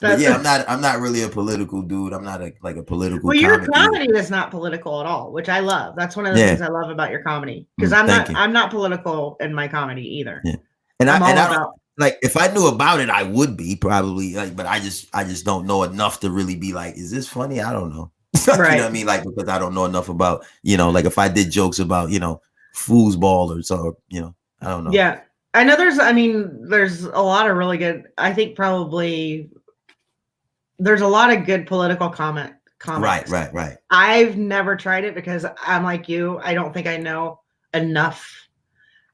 But yeah, I'm not really a political dude. I'm not a political. Well, your comedy is not political at all, which I love. That's one of the things I love about your comedy, because I'm not political in my comedy either. Yeah. And I don't, like, if I knew about it, I would be probably, like, but I just don't know enough to really be like, is this funny? I don't know. Right. You know what I mean? Like, because I don't know enough about, like if I did jokes about, foosball or so, I don't know. Yeah. I know there's a lot of really good, I think probably there's a lot of good political comics. Right. I've never tried it because I'm like you. I don't think I know enough.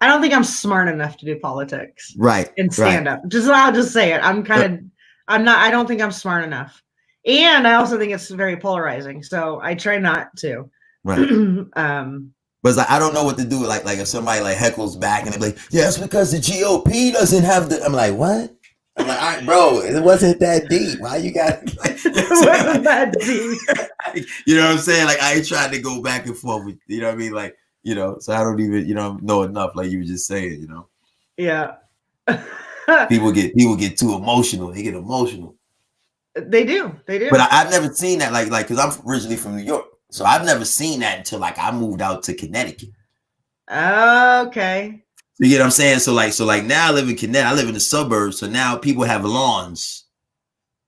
I don't think I'm smart enough to do politics. Right. And stand up. I'll just say it. I don't think I'm smart enough. And I also think it's very polarizing. So I try not to. Right. But it's like, I don't know what to do. Like if somebody like heckles back and they're like, yeah, it's because the GOP doesn't have the, I'm like, what? I'm like, all right, bro, it wasn't that deep. Why you got like, it wasn't that deep? You know what I'm saying? Like, I ain't trying to go back and forth with, you know what I mean? Like, so I don't even, know enough, like you were just saying, Yeah. People get too emotional. They get emotional. They do. But I've never seen that, like, because I'm originally from New York. So I've never seen that until like I moved out to Connecticut. Okay. You get what I'm saying? So like now I live in Connecticut. I live in the suburbs. So now people have lawns.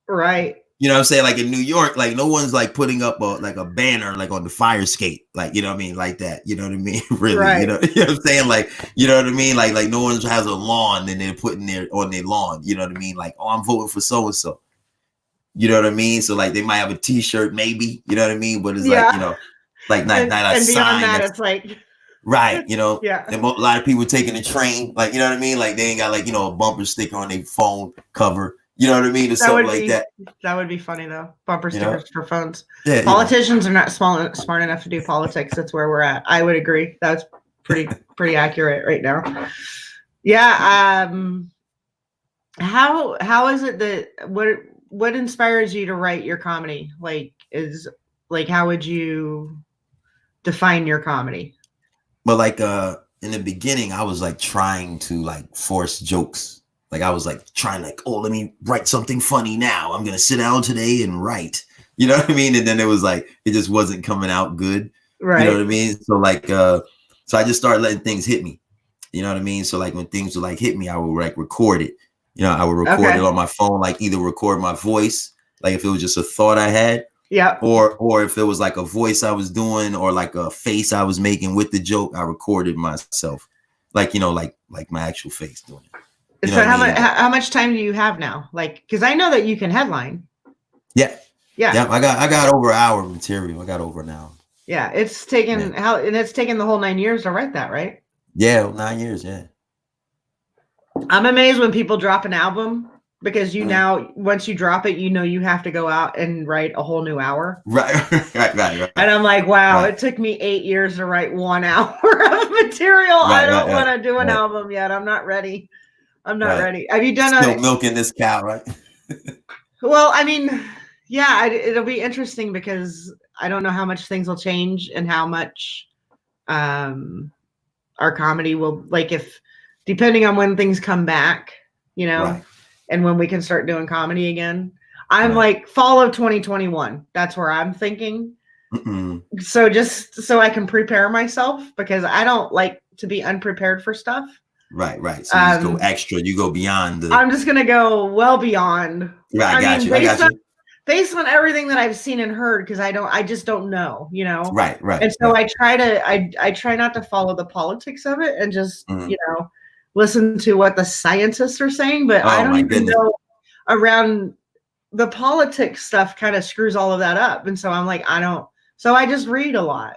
Right. You know what I'm saying? Like in New York, like no one's like putting up a banner like on the fire escape, like, you know what I mean? Like that. You know what I mean? Really, right. You know what I'm saying? Like, you know what I mean? Like no one has a lawn and they're putting on their lawn. You know what I mean? Like, oh, I'm voting for so and so. You know what I mean? So like they might have a T-shirt, maybe, you know what I mean? But it's like, like not a and sign. Beyond that, it's like right, yeah. And a lot of people taking the train, like, you know what I mean? Like they ain't got like, a bumper sticker on their phone cover. You know what I mean? Or something like that. That would be funny though. Bumper stickers for phones. Yeah, politicians are not smart enough to do politics. That's where we're at. I would agree. That's pretty accurate right now. Yeah. How is it that what inspires you to write your comedy? How would you define your comedy? But like in the beginning, I was like trying to like force jokes. Like I was like trying like, oh, let me write something funny now. I'm gonna sit down today and write. You know what I mean? And then it was like it just wasn't coming out good. Right. You know what I mean? So like so I just started letting things hit me. You know what I mean? So like when things would like hit me, I would like record it. I would record it on my phone, like either record my voice, like if it was just a thought I had. Yeah. Or if it was like a voice I was doing or like a face I was making with the joke, I recorded myself. Like, like my actual face doing it. So how much time do you have now? Like, because I know that you can headline. Yeah. I got over an hour of material. I got over an hour. Yeah. It's taken it's taken the whole 9 years to write that, right? Yeah. 9 years. Yeah. I'm amazed when people drop an album because now once you drop it, you have to go out and write a whole new hour. Right. And I'm like, wow, it took me 8 years to write 1 hour of material. I don't want to do an album yet. I'm not ready. Ready. Have you done still milking this cow, right? Well, I mean, yeah, it'll be interesting because I don't know how much things will change and how much our comedy will, like, if depending on when things come back, and when we can start doing comedy again. I'm like fall of 2021. That's where I'm thinking. So just so I can prepare myself because I don't like to be unprepared for stuff. Right. So you go extra. You go beyond. I'm just gonna go well beyond. Right, I got you. Based on everything that I've seen and heard, because I just don't know, Right. And so I try not to follow the politics of it and just listen to what the scientists are saying, but I don't even know around the politics stuff kind of screws all of that up. And so I'm like, so I just read a lot.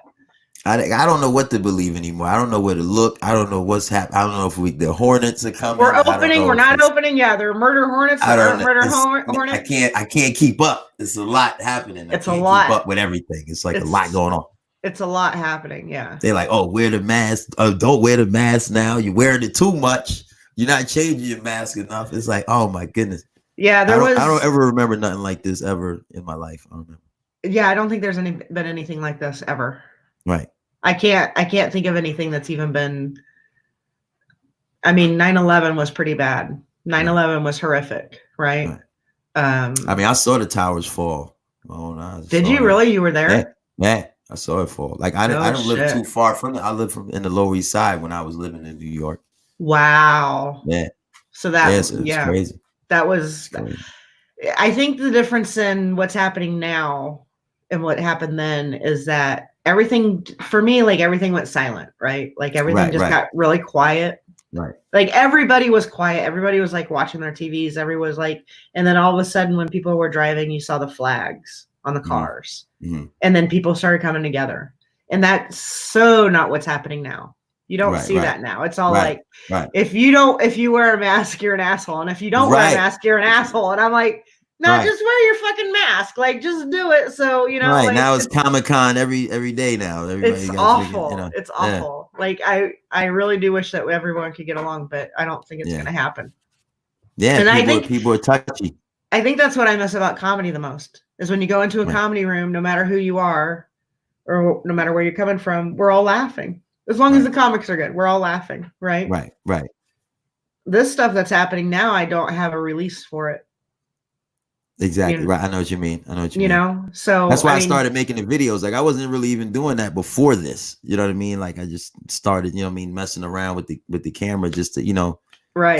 I don't know what to believe anymore. I don't know where to look. I don't know what's happening. I don't know if the hornets are coming. We're opening. We're not opening. Yeah, there are murder hornets. Hornets. I can't keep up. It's a lot happening. It's a lot. Keep up with everything. It's like a lot going on. It's a lot happening. Yeah. They're like, oh, wear the mask. Oh, don't wear the mask now. You're wearing it too much. You're not changing your mask enough. It's like, oh my goodness. Yeah, I don't ever remember nothing like this ever in my life. I don't remember. Yeah, I don't think there's been anything like this ever. Right. I can't think of anything that's even been. I mean, 9/11 was pretty bad. 9/11 was horrific, right? I mean, I saw the towers fall. Did you really? You were there? Yeah, I saw it fall. Like I don't live too far from it. I live in the Lower East Side when I was living in New York. Wow. Yeah. So that it's crazy. That was crazy. I think the difference in what's happening now and what happened then is that everything, for me, like everything went silent, right? Like everything just got really quiet. Right. Like everybody was quiet. Everybody was like watching their TVs. Everyone was like, and then all of a sudden when people were driving, you saw the flags on the cars. Mm-hmm. And then people started coming together. And that's so not what's happening now. You don't see that now. It's all like, if you wear a mask, you're an asshole. And if you don't wear a mask, you're an asshole. And I'm like, no, just wear your fucking mask. Like, just do it. So, you know, like, now it's Comic-Con every day now. It's awful. It's awful. Like, I really do wish that everyone could get along, but I don't think it's going to happen. Yeah. And I think people are touchy. I think that's what I miss about comedy the most is when you go into a comedy room, no matter who you are or no matter where you're coming from, we're all laughing. As long as the comics are good, we're all laughing. Right. Right. This stuff that's happening now, I don't have a release for it. Exactly. Right. I know what you mean. You know, so that's why I started making the videos. Like I wasn't really even doing that before this. You know what I mean? Like I just started, you know what I mean, messing around with the camera just to, you know,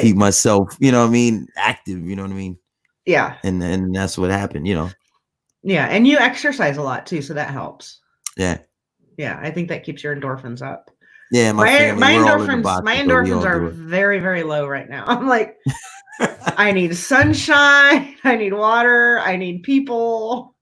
keep myself, you know what I mean, active, you know what I mean? Yeah. And that's what happened, you know. Yeah. And you exercise a lot too, so that helps. Yeah. Yeah. I think that keeps your endorphins up. Yeah, my endorphins are very, very low right now. I'm like, I need sunshine, I need water, I need people,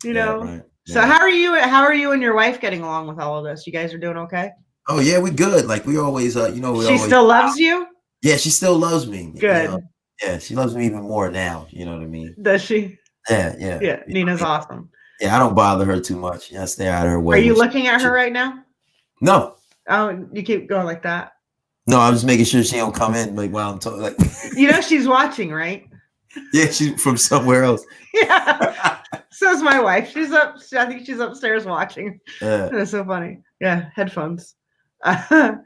you know. Right. So how are you and your wife getting along with all of this? You guys are doing okay? Oh yeah, we're good. Like we always you know, she still loves you? Yeah, she still loves me. Good. You know? Yeah, she loves me even more now, you know what I mean? Does she? Yeah. Yeah, Nina's awesome. Yeah, I don't bother her too much. I stay out of her way. Are you looking at her right now? No. Oh, you keep going like that? No, I'm just making sure she don't come in like while I'm talking. Like, you know, she's watching, right? Yeah, she's from somewhere else. Yeah. So's my wife. She's up. I think she's upstairs watching. That's so funny. Yeah, headphones. Yeah.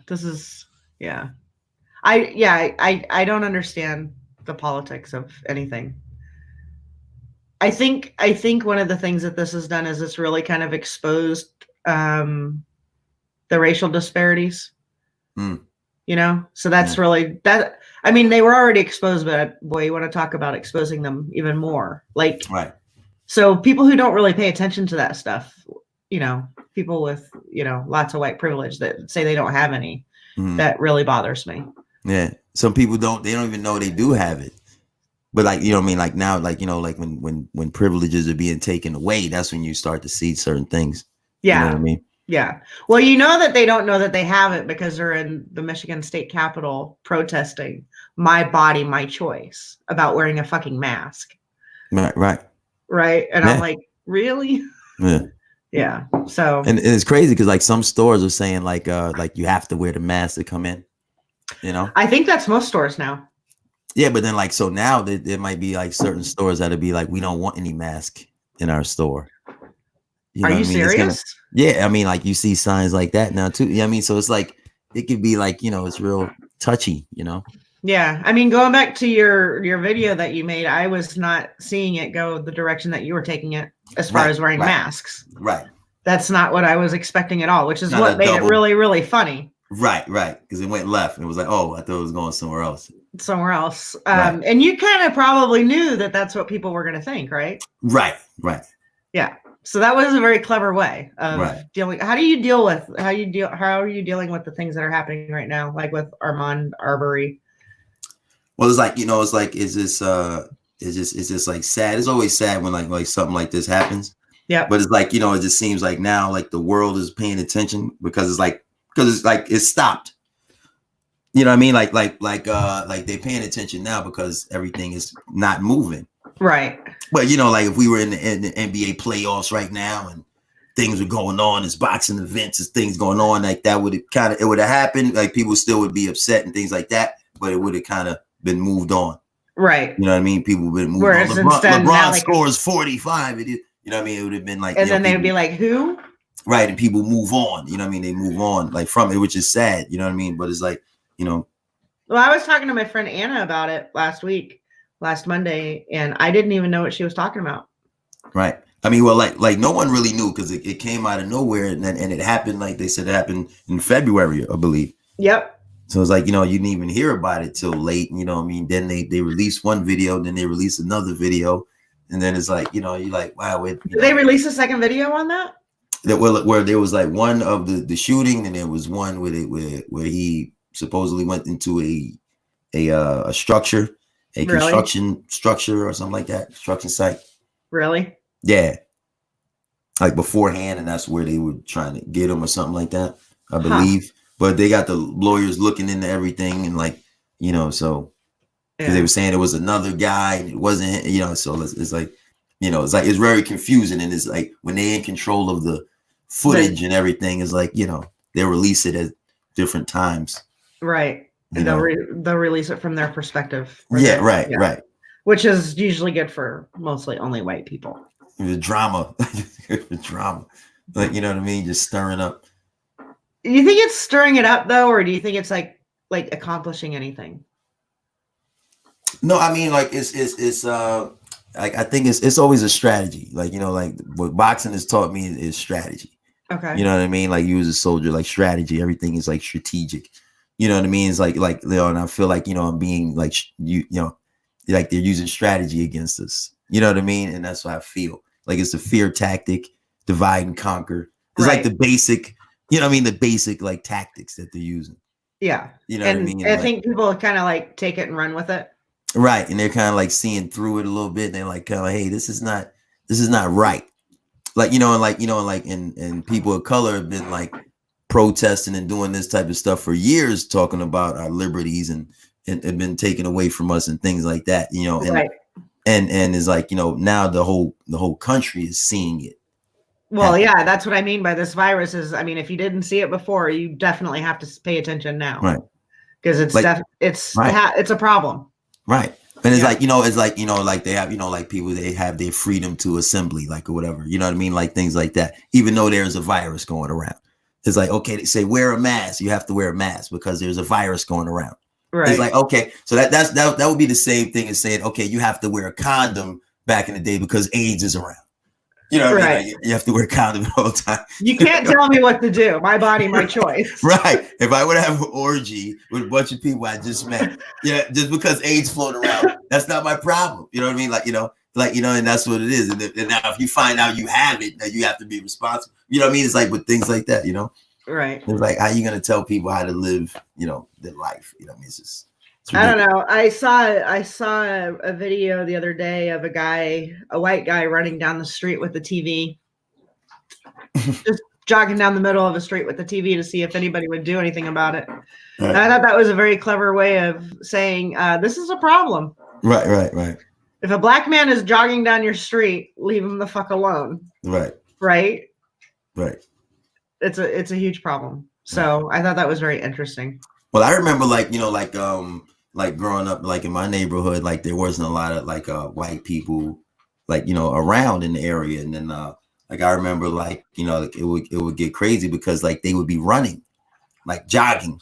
This is. Yeah. I don't understand the politics of anything. I think one of the things that this has done is it's really kind of exposed the racial disparities. You know, so that's really that. I mean, they were already exposed, but boy, you want to talk about exposing them even more. Like, so people who don't really pay attention to that stuff, you know, people with, you know, lots of white privilege that say they don't have any, that really bothers me. Yeah. Some people they don't even know they do have it. But like, you know what I mean? Like now, like, you know, like when privileges are being taken away, that's when you start to see certain things. Yeah. You know what I mean? Yeah. Well, you know that they don't know that they have it because they're in the Michigan State Capitol protesting my body, my choice about wearing a fucking mask. Right. And I'm like, really? Yeah. So. And it's crazy because like some stores are saying like you have to wear the mask to come in, you know? I think that's most stores now. Yeah, but then like, so now there might be like certain stores that'll be like, we don't want any mask in our store. You know Are you serious? Yeah, I mean, like you see signs like that now too. Yeah, I mean, so it's like it could be like, you know, it's real touchy, you know. Yeah, I mean, going back to your video that you made, I was not seeing it go the direction that you were taking it as far as wearing masks. Right. That's not what I was expecting at all, which is what made it really, really funny. Right, because it went left and it was like, oh, I thought it was going somewhere else. And you kind of probably knew that that's what people were going to think, right? Right. Yeah. So that was a very clever way of dealing. How are you dealing with the things that are happening right now, like with Armand Arbery? Well, it's like, you know, it's like, it's just like sad. It's always sad when like something like this happens. Yeah. But it's like, you know, it just seems like now like the world is paying attention because it's stopped. You know what I mean? Like they're paying attention now because everything is not moving. Right. But you know, like if we were in the NBA playoffs right now and things were going on, there's boxing events, there's things going on, like that would have happened. Like people still would be upset and things like that, but it would have kind of been moved on. Right. You know what I mean? People would have moved on. LeBron scores 45. You know what I mean? It would have been like, and then they would be like, who? Right, and people move on. You know what I mean? They move on like from it, which is sad. You know what I mean? But it's like, you know. Well, I was talking to my friend Anna about it last Monday, and I didn't even know what she was talking about. Right. I mean, well, like no one really knew because it came out of nowhere, and it happened, like they said, it happened in February, I believe. Yep. So it's like, you know, you didn't even hear about it till late. You know what I mean? Then they released one video, then they released another video, and then it's like, you know, you're like, wow. Did they release a second video on that? Where there was like one of the shooting, and there was one where he supposedly went into a structure, construction structure or something like that, construction site. Really? Yeah. Like beforehand, and that's where they were trying to get him or something like that, I believe. But they got the lawyers looking into everything, and like, you know, so because they were saying it was another guy and it wasn't, you know, so it's like, you know, it's like it's very confusing, and it's like when they're in control of the footage and everything, is like, you know, they'll release it at different times. Right. And they'll release it from their perspective. Yeah, right, right. Which is usually good for mostly only white people. The drama, the drama, like, you know what I mean, just stirring up. You think it's stirring it up though, or do you think it's like accomplishing anything? No, I mean, like it's I think it's always a strategy. Like, you know, like what boxing has taught me is strategy. Okay. You know what I mean? Like you as a soldier, like strategy, everything is like strategic. You know what I mean? It's like, you know, and I feel like, you know, I'm being like, you know, like they're using strategy against us. You know what I mean? And that's what I feel. Like it's a fear tactic, divide and conquer. It's like the basic, you know what I mean? The basic like tactics that they're using. Yeah. You know what I mean? I think people kind of like take it and run with it. Right. And they're kind of like seeing through it a little bit. And they're like, kind of like, hey, this is not right. Like, you know, and people of color have been like protesting and doing this type of stuff for years, talking about our liberties and been taken away from us and things like that, you know, and it's like, you know, now the whole country is seeing it. Well, yeah, that's what I mean by this virus is, I mean, if you didn't see it before, you definitely have to pay attention now. Right. Because it's like, it's a problem. Right. And it's like, you know, like they have, you know, like people, they have their freedom to assembly, like, or whatever, you know what I mean? Like things like that, even though there's a virus going around. It's like, okay, they say wear a mask. You have to wear a mask because there's a virus going around. Right. It's like, okay, so that would be the same thing as saying, okay, you have to wear a condom back in the day because AIDS is around. You know what I mean? Like, you have to wear a condom all the time. You can't tell me what to do. My body, my choice. Right. If I would have an orgy with a bunch of people I just met, yeah, just because AIDS floating around, that's not my problem. You know what I mean? Like, you know, and that's what it is. And now if you find out you have it, then you have to be responsible. You know what I mean? It's like with things like that, you know? Right. It's like, how are you going to tell people how to live, you know, their life? You know what I mean? It's I don't know. I saw a video the other day of a white guy running down the street with the TV, just jogging down the middle of a street with the TV to see if anybody would do anything about it. Right. And I thought that was a very clever way of saying, this is a problem. Right. If a black man is jogging down your street, leave him the fuck alone. Right. It's a huge problem. So I thought that was very interesting. Well, I remember like growing up, like in my neighborhood, like there wasn't a lot of like white people, like, you know, around in the area. And then like I remember, like, you know, like it would get crazy because like they would be running, like jogging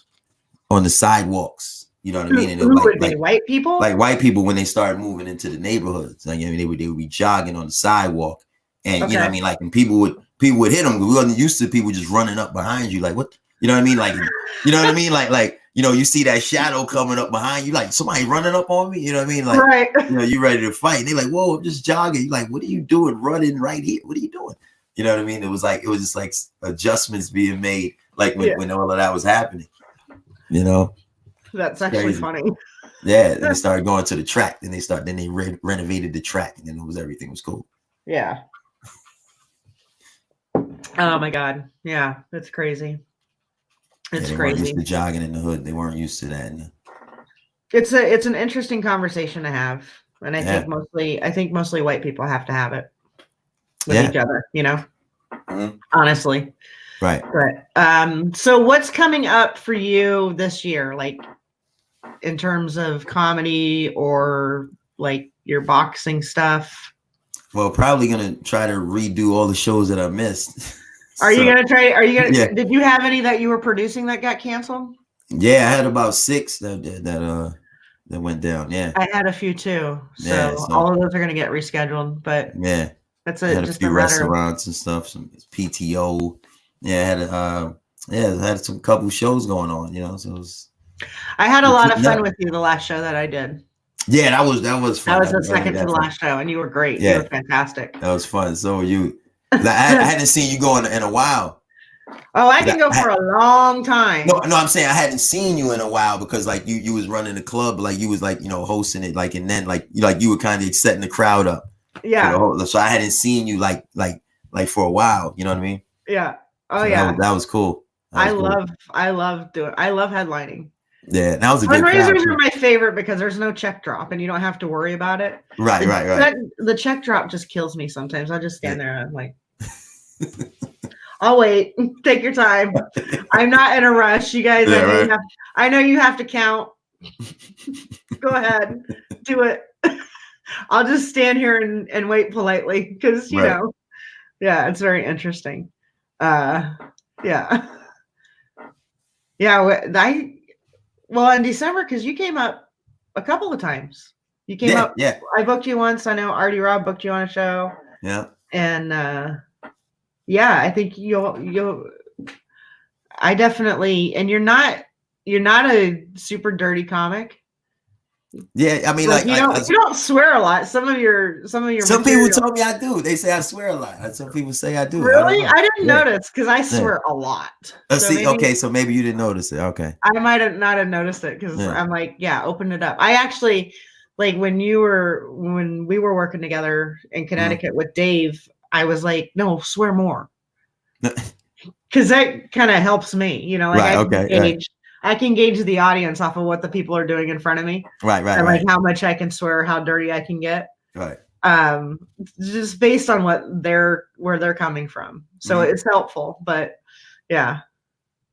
on the sidewalks. You know what I mean? And Who would be white people? Like white people when they started moving into the neighborhoods. Like, I mean, they would be jogging on the sidewalk, and you know what I mean, like, and people would hit them. We wasn't used to people just running up behind you, like what? You know what I mean? Like, you know what I mean? Like, you know, you see that shadow coming up behind you, like somebody running up on me. You know what I mean? Like, you know, you ready to fight? And they're like, "Whoa, I'm just jogging." You're like, "What are you doing, running right here? What are you doing?" You know what I mean? It was just like adjustments being made, like when all of that was happening. You know, that's actually funny. Yeah, and they started going to the track. Then they renovated the track, and then everything was cool. Yeah. Oh my God. Yeah, that's crazy. It's crazy. Weren't used to jogging in the hood. They weren't used to that. It's an interesting conversation to have, and I think mostly white people have to have it with each other. You know, honestly. Right. But so what's coming up for you this year, like in terms of comedy or like your boxing stuff? Well, probably gonna try to redo all the shows that I missed. Are you gonna try? Are you gonna? Yeah. Did you have any that you were producing that got canceled? Yeah, I had about 6 that went down. Yeah, I had a few too. So, yeah, so all of those are gonna get rescheduled, but yeah, that's I had a just few a matter of. restaurants and stuff, some PTO. Yeah, I had some couple shows going on, you know. So it was, I had a lot of fun up. with you the last show that I did. Yeah, that was fun. That was the really second to had the fun. last show, and you were great. Yeah. You were fantastic. That was fun. So were you. Like, I hadn't seen you go in a while. Oh, I can go for a long time. No, I'm saying I hadn't seen you in a while because like you was running the club, like you was like, you know, hosting it, like, and then like you were kind of setting the crowd up. Yeah. So I hadn't seen you like for a while. You know what I mean? Yeah. Oh so yeah. That was cool. I love headlining. Yeah, that was a good fundraisers are my favorite because there's no check drop and you don't have to worry about it. Right. The check drop just kills me sometimes. I'll just stand there and I'm like, I'll wait. Take your time. I'm not in a rush. You guys, I know you have to count. Go ahead. Do it. I'll just stand here and wait politely because, you know, yeah, it's very interesting. Yeah. Well, in December, because you came up a couple of times. You came up. Yeah. I booked you once. I know Artie Robb booked you on a show. Yeah. And yeah, I think I definitely, and you're not a super dirty comic. Yeah, I mean, like you don't swear a lot. Some people told me I do. They say I swear a lot. Some people say I do. Really? I didn't notice because I swear a lot. So maybe you didn't notice it. Okay. I might have not have noticed it because I'm like, yeah, open it up. I actually like when we were working together in Connecticut with Dave, I was like, no, swear more. Because that kind of helps me, you know, like I can gauge the audience off of what the people are doing in front of me. Right. Like how much I can swear, how dirty I can get. Right. Just based on where they're coming from. So it's helpful, but yeah.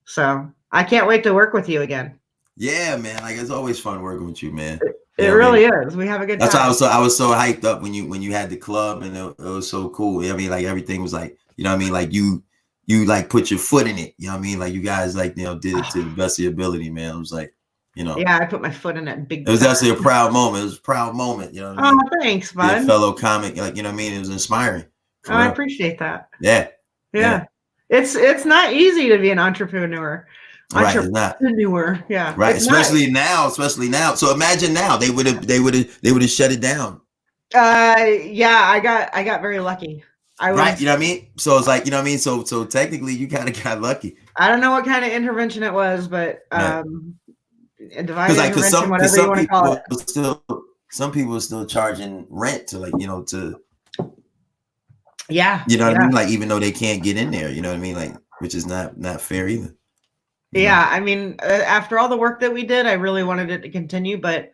So I can't wait to work with you again. Yeah, man. Like it's always fun working with you, man. It really is. We have a good time. That's why I was so hyped up when you had the club and it was so cool. I mean, like everything was like, you know what I mean? Like you like put your foot in it. You know what I mean? Like you guys like, you know, did it to the best of your ability, man. It was like, you know. Yeah, I put my foot in it big time. It was actually a proud moment. It was a proud moment, you know what I mean? Oh, thanks, bud. A fellow comic, like, you know what I mean? It was inspiring. Oh, I appreciate that. Yeah. It's not easy to be an entrepreneur. Right, it's not. Yeah. Right, especially now. So imagine now they would have shut it down. Yeah, I got very lucky. Right, you know what I mean? So it's like, you know what I mean? So technically you kind of got lucky. I don't know what kind of intervention it was, but divine intervention, whatever you want to call it. Some people are still charging rent to, like, you know, to yeah. You know what I mean? Like, even though they can't get in there, you know what I mean? Like, which is not fair either. Yeah, I mean, after all the work that we did, I really wanted it to continue, but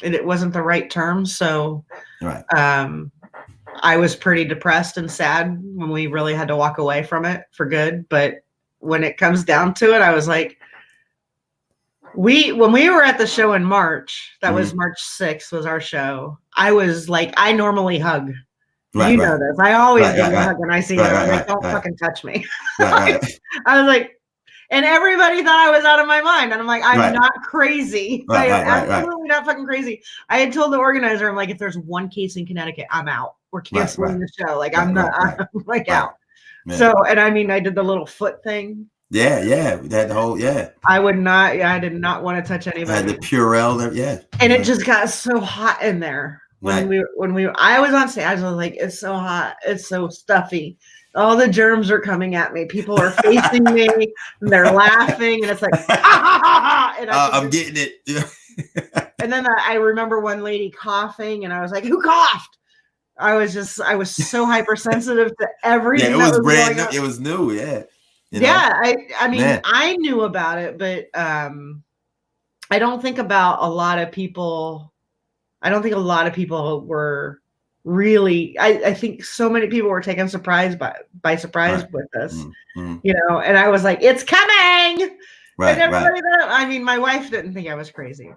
it wasn't the right term. So I was pretty depressed and sad when we really had to walk away from it for good. But when it comes down to it, I was like, when we were at the show in March, that was March 6th was our show. I was like, I normally hug. You know this. I always give a hug when I see you. I'm like, don't fucking touch me. I was like, and everybody thought I was out of my mind. And I'm like, I'm not crazy. I am absolutely not fucking crazy. I had told the organizer, I'm like, if there's one case in Connecticut, I'm out. We're canceling the show. Like, I'm out. Man. So, and I mean, I did the little foot thing. Yeah. That whole, I did not want to touch anybody. I had the Purell there, And it just got so hot in there. I was on stage, I was like, it's so hot. It's so stuffy. All the germs are coming at me. People are facing me and they're laughing. And it's like, and I'm getting it. Yeah. And then I remember one lady coughing and I was like, who coughed? I was so hypersensitive to everything. Yeah, it was brand new. It was new. Yeah. You know? Yeah. I mean, I knew about it, but I don't think about a lot of people. I don't think a lot of people were really, I think so many people were taken by surprise with this, you know, and I was like, it's coming. I mean, my wife didn't think I was crazy,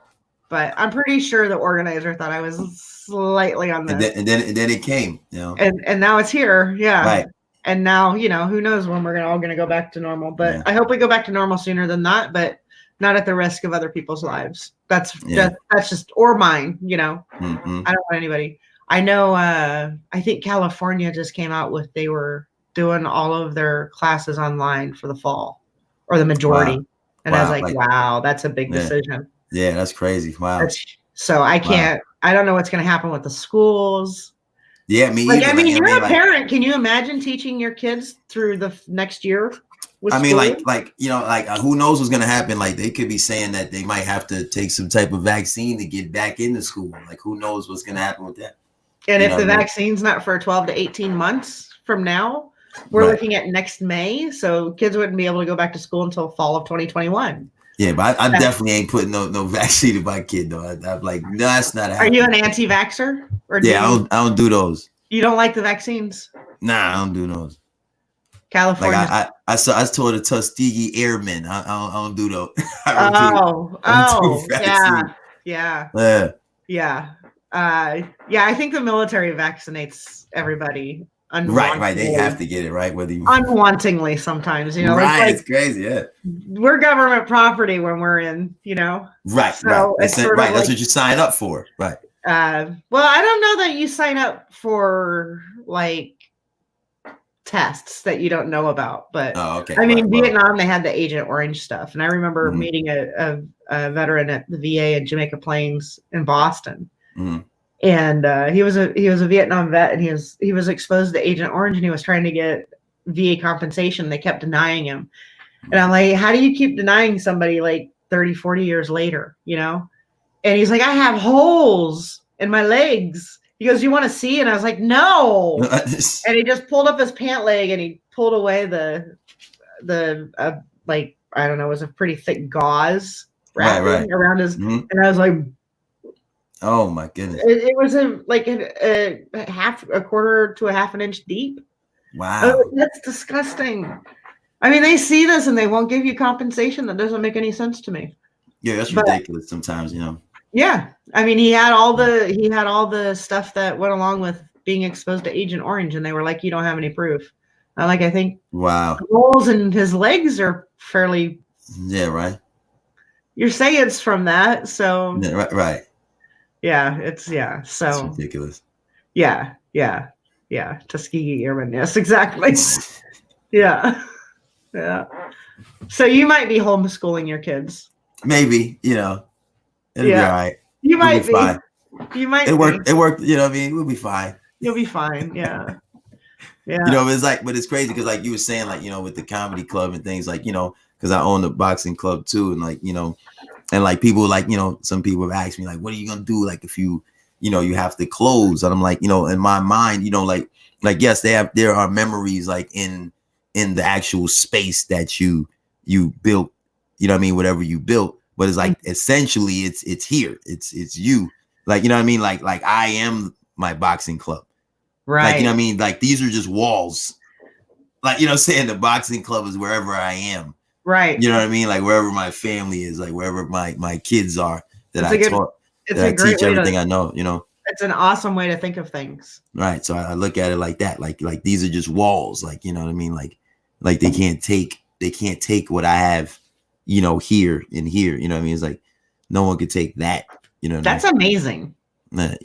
but I'm pretty sure the organizer thought I was slightly on this. And then it came, you know, and now it's here. Yeah. Right. And now, who knows when we're all going to go back to normal, but I hope we go back to normal sooner than that, but not at the risk of other people's lives. That's just, or mine, Mm-hmm. I don't want anybody. I know, I think California just came out with, they were doing all of their classes online for the fall, or the majority. Wow. And I was like, wow, that's a big decision. Yeah, that's crazy. Wow. So I can't, I don't know what's going to happen with the schools. Yeah, me either. I mean, you're a parent. Can you imagine teaching your kids through the next year? I mean, who knows what's going to happen? Like, they could be saying that they might have to take some type of vaccine to get back into school. Like, who knows what's going to happen with that? And if the vaccine's not for 12 to 18 months from now, we're looking at next May. So kids wouldn't be able to go back to school until fall of 2021. Yeah, but I definitely ain't putting no vaccine in my kid though. I'm like, no, that's not happening. Are you an anti-vaxxer? Or I don't do those. You don't like the vaccines? Nah, I don't do those. California. Like I told the Tuskegee Airmen, I don't do those. Yeah. I think the military vaccinates everybody. Right. They have to get it, right? Whether you unwantingly sometimes, right. It's crazy, yeah. We're government property when we're in, Right, so right. That's what you sign up for, right? Well, I don't know that you sign up for like tests that you don't know about, but I mean, Vietnam, they had the Agent Orange stuff, and I remember meeting a veteran at the VA in Jamaica Plains in Boston. Mm-hmm. And he was a Vietnam vet, and he was exposed to Agent Orange, and he was trying to get VA compensation. They kept denying him. And I'm like, how do you keep denying somebody like 30, 40 years later, And he's like, I have holes in my legs. He goes, you want to see? And I was like, no. And he just pulled up his pant leg, and he pulled away the like, I don't know, it was a pretty thick gauze wrapping around his, and I was like, oh my goodness! It was a quarter to a half an inch deep. Wow, that's disgusting. I mean, they see this and they won't give you compensation. That doesn't make any sense to me. Yeah, that's ridiculous. Sometimes, Yeah, I mean, he had all the stuff that went along with being exposed to Agent Orange, and they were like, "You don't have any proof." I think. Wow. The holes in his legs are fairly. Yeah. Right. You're saying it's from that, so. Yeah, right. Yeah, so it's ridiculous. Yeah. Tuskegee Airmen, yes, exactly. Yeah. So you might be homeschooling your kids. Maybe, it'll be all right. You might be. Fine. You might. It worked. We'll be fine. You'll be fine. Yeah. Yeah. It's like, but it's crazy because like you were saying, like, with the comedy club and things like, because I own the boxing club too, and like, and like people like, some people have asked me like, what are you going to do? Like, if you have to close, and I'm like, in my mind, like, yes, there are memories like in the actual space that you built, whatever you built, but it's like, essentially it's here. It's you, like, like I am my boxing club. Right. Like, like these are just walls. Like, saying the boxing club is wherever I am. Right. You know what I mean? Like wherever my family is, like wherever my kids are, that I teach everything I know, It's an awesome way to think of things. Right. So I look at it like that. Like these are just walls. Like, you know what I mean? Like they can't take what I have, here and here. You know what I mean? It's like no one could take that. That's amazing. That's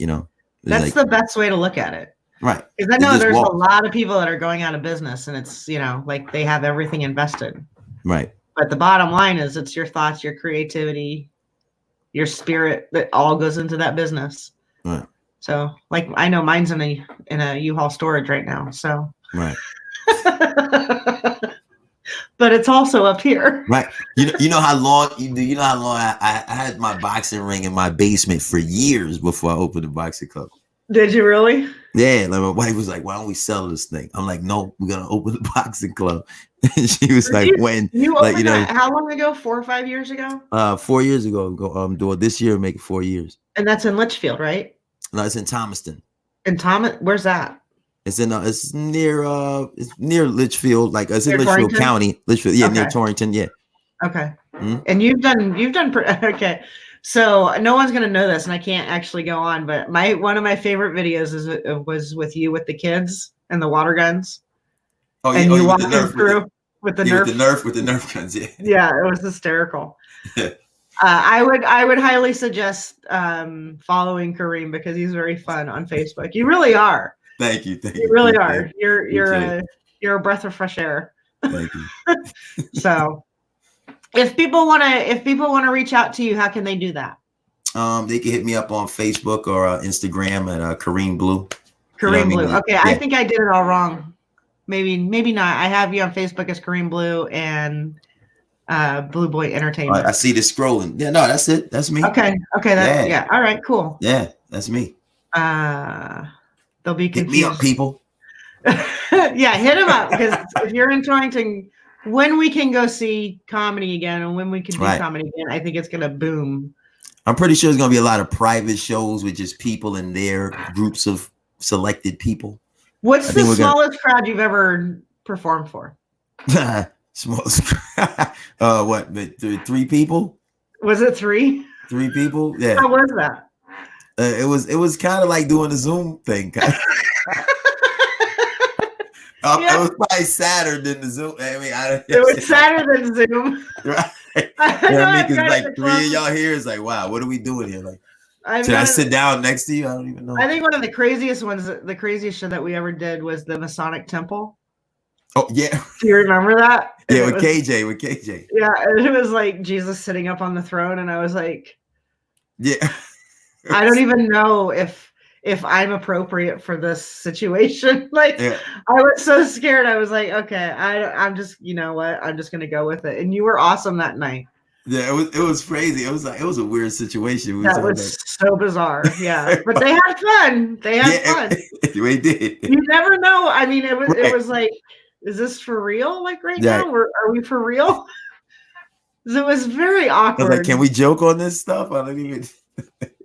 like, the best way to look at it. Right. Because I know there's a lot of people that are going out of business, and it's, like they have everything invested. Right. But the bottom line is it's your thoughts, your creativity, your spirit that all goes into that business. Right. So like I know mine's in a U-Haul storage right now. So right. But it's also up here. Right. You know how long I had my boxing ring in my basement for years before I opened the boxing club. Did you really? Yeah, like my wife was like, "Why don't we sell this thing?" I'm like, "No, we're gonna open the boxing club." And she was like, "When?" You opened that how long ago? 4 or 5 years ago? 4 years ago. Do it this year. Make it 4 years. And that's in Litchfield, right? No, it's in Thomaston. In where's that? It's near Litchfield, like it's in Litchfield County, Litchfield, yeah, okay. Near Torrington, yeah. Okay. Mm-hmm. And you've done okay. So no one's gonna know this, and I can't actually go on. But one of my favorite videos was with you with the kids and the water guns. Oh, and yeah, you with walked the him Nerf, through with the Nerf. with the Nerf guns. Yeah, Yeah, it was hysterical. I would highly suggest following Kareem because he's very fun on Facebook. You really are. Thank you. You really are. You're a breath of fresh air. Thank you. So, if people want to reach out to you, how can they do that? They can hit me up on Facebook or Instagram at Kareem Blue. Kareem Blue. Okay, yeah. I think I did it all wrong. Maybe not. I have you on Facebook as Kareem Blue and Blue Boy Entertainment. I see the scrolling. Yeah, no, that's it. That's me. Okay. Yeah. All right. Cool. Yeah, that's me. They'll be confused. Hit me up, people. Yeah, hit him up because if you're in Torrington, when we can go see comedy again and when we can do comedy again, I think it's gonna boom. I'm pretty sure there's gonna be a lot of private shows with just people and their groups of selected people. What's the smallest crowd you've ever performed for? Smallest crowd. What? 3 people? Was it 3? 3 people? Yeah. How was that? It was kind of like doing a Zoom thing. It was probably sadder than the Zoom. I mean, it was sadder than Zoom. Right. You know what I mean? Because like 3 of y'all here is like, wow, what are we doing here? Like, should I sit down next to you? I don't even know. I think one of the craziest ones, the craziest show that we ever did was the Masonic Temple. Oh, yeah. Do you remember that? Yeah, with KJ. Yeah, and it was like Jesus sitting up on the throne, and I was like, yeah. I don't even know if I'm appropriate for this situation. Like, I was so scared. I was like, okay, I'm just, you know what? I'm just gonna go with it. And you were awesome that night. Yeah, it was crazy. It was a weird situation. That was so bizarre. Yeah, but they had fun. They had fun. We did. You never know. I mean, it was like, is this for real? Like now, are we for real? It was very awkward. I was like, can we joke on this stuff? I don't even.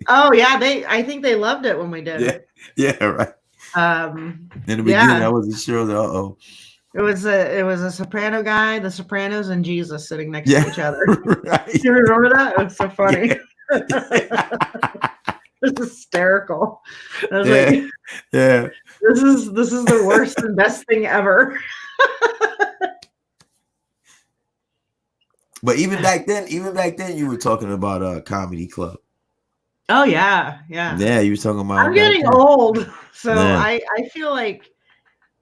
Oh yeah, I think they loved it when we did it. Yeah, right. In the beginning, I wasn't sure. It was a soprano guy, the Sopranos, and Jesus sitting next to each other. Right. Do you remember that? It was so funny. Yeah. It was hysterical. I was like, yeah. This is the worst and best thing ever. But even back then, you were talking about a comedy club. Oh yeah. Yeah, you were talking about. I'm getting old, so I feel like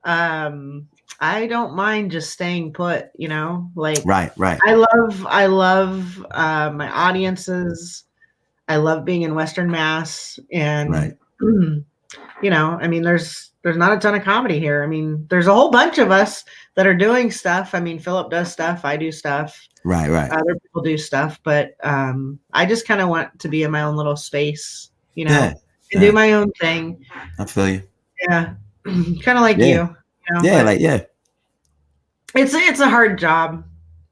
I don't mind just staying put. You know, like right. I love my audiences. I love being in Western Mass, and you know, I mean, there's not a ton of comedy here. I mean, there's a whole bunch of us that are doing stuff. I mean, Philip does stuff. I do stuff. Right. Other people do stuff, but I just kind of want to be in my own little space, you know, and do my own thing. I feel you. Yeah, kind of like you. You know? Yeah, It's a hard job.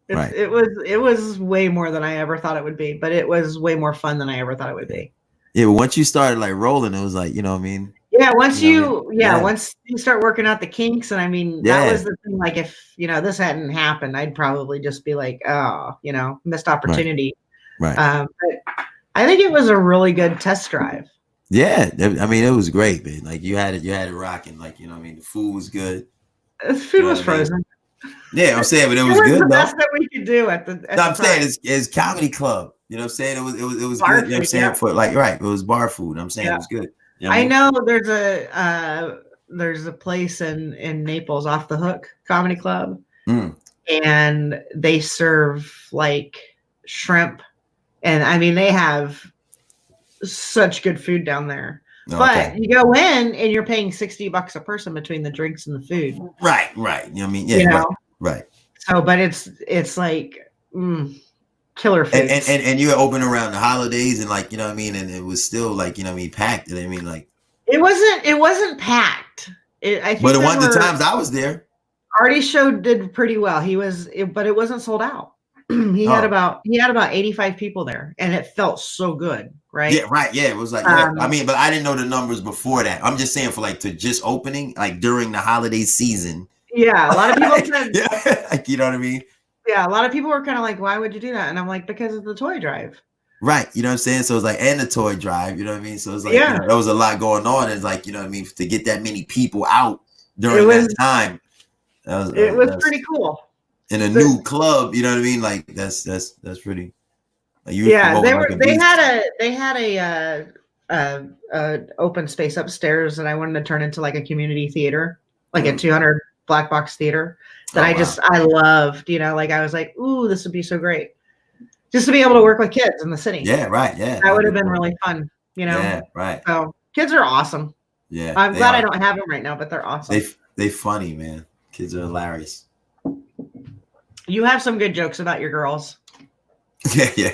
Right. It was way more than I ever thought it would be, but it was way more fun than I ever thought it would be. Yeah, but once you started like rolling, it was like, you know what I mean? Yeah, once you start working out the kinks, and I mean, that was the thing. Like, if you know this hadn't happened, I'd probably just be like, oh, you know, missed opportunity. Right. But I think it was a really good test drive. Yeah, I mean, it was great, man. Like you had it rocking. Like, you know what I mean? The food was good. The food was frozen. Yeah, I'm saying, but it was good. The best that we could do at the. I'm saying it's comedy club. You know what I'm saying? It was good. You know what I'm saying? For like, right, it was bar food. I'm saying it was good. You know I know there's a place in Naples, Off the Hook Comedy Club, and they serve like shrimp, and I mean they have such good food down there. Okay. But you go in and you're paying $60 a person between the drinks and the food. Right. You know what I mean? Yeah, right. So, but it's like killer food. And you were open around the holidays and like, you know what I mean? And it was still like, you know what I mean, packed. I mean, like it wasn't packed. I think but the times I was there. Artie's show did pretty well. But it wasn't sold out. He had about 85 people there, and it felt so good, right? Yeah, right. Yeah, it was like I mean, but I didn't know the numbers before that. I'm just saying for like to just opening like during the holiday season. Yeah, a lot of people said, like, you know what I mean? Yeah, a lot of people were kind of like, why would you do that? And I'm like, because of the toy drive. Right. You know what I'm saying? So it's like, and the toy drive, you know what I mean? So it's like, you know, there was a lot going on. And like, you know what I mean? To get that many people out during that time. It was pretty cool. In a new club, you know what I mean? Like that's pretty. Like They had a open space upstairs that I wanted to turn into like a community theater, like a 200 black box theater that I loved, you know, like I was like, ooh, this would be so great just to be able to work with kids in the city. Yeah, right. Yeah. That would have been really fun, you know? Yeah, right. So kids are awesome. Yeah. I'm glad I don't have them right now, but they're awesome. They funny, man. Kids are hilarious. You have some good jokes about your girls. Yeah.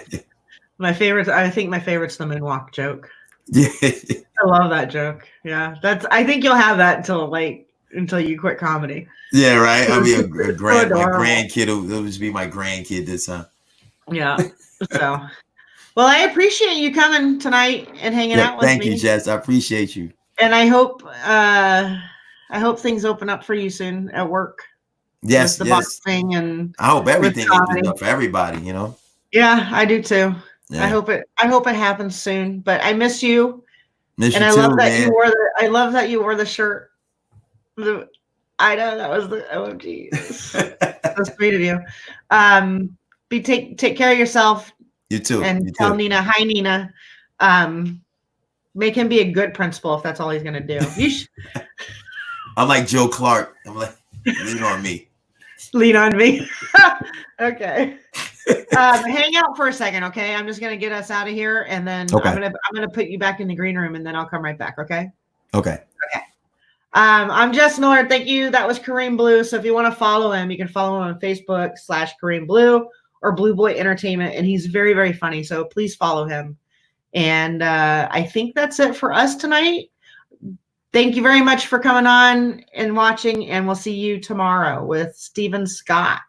I think my favorite's the moonwalk joke. Yeah. I love that joke. Yeah. I think you'll have that until you quit comedy. Yeah, right. I'll be my grandkid. It'll just be my grandkid this time. Yeah. So, well, I appreciate you coming tonight and hanging out with me. Thank you, Jess. I appreciate you. And I hope things open up for you soon at work. Yes, the boxing, and I hope everything opens up for everybody, you know. Yeah, I do too. Yeah. I hope it happens soon. But I miss you. I love that you wore the shirt. I know that was the OMG. So sweet of you. Take care of yourself. You too. And tell Nina, hi Nina. Make him be a good principal if that's all he's gonna do. I'm like Joe Clark. I'm like, lean on me. Lean on me. Okay. Hang out for a second, okay? I'm just gonna get us out of here, and then I'm gonna put you back in the green room, and then I'll come right back, okay? Okay. I'm Jess Miller. Thank you. That was Kareem Blue. So if you want to follow him, you can follow him on Facebook /Kareem Blue or Blue Boy Entertainment, and he's very, very funny. So please follow him. And I think that's it for us tonight. Thank you very much for coming on and watching, and we'll see you tomorrow with Stephen Scott.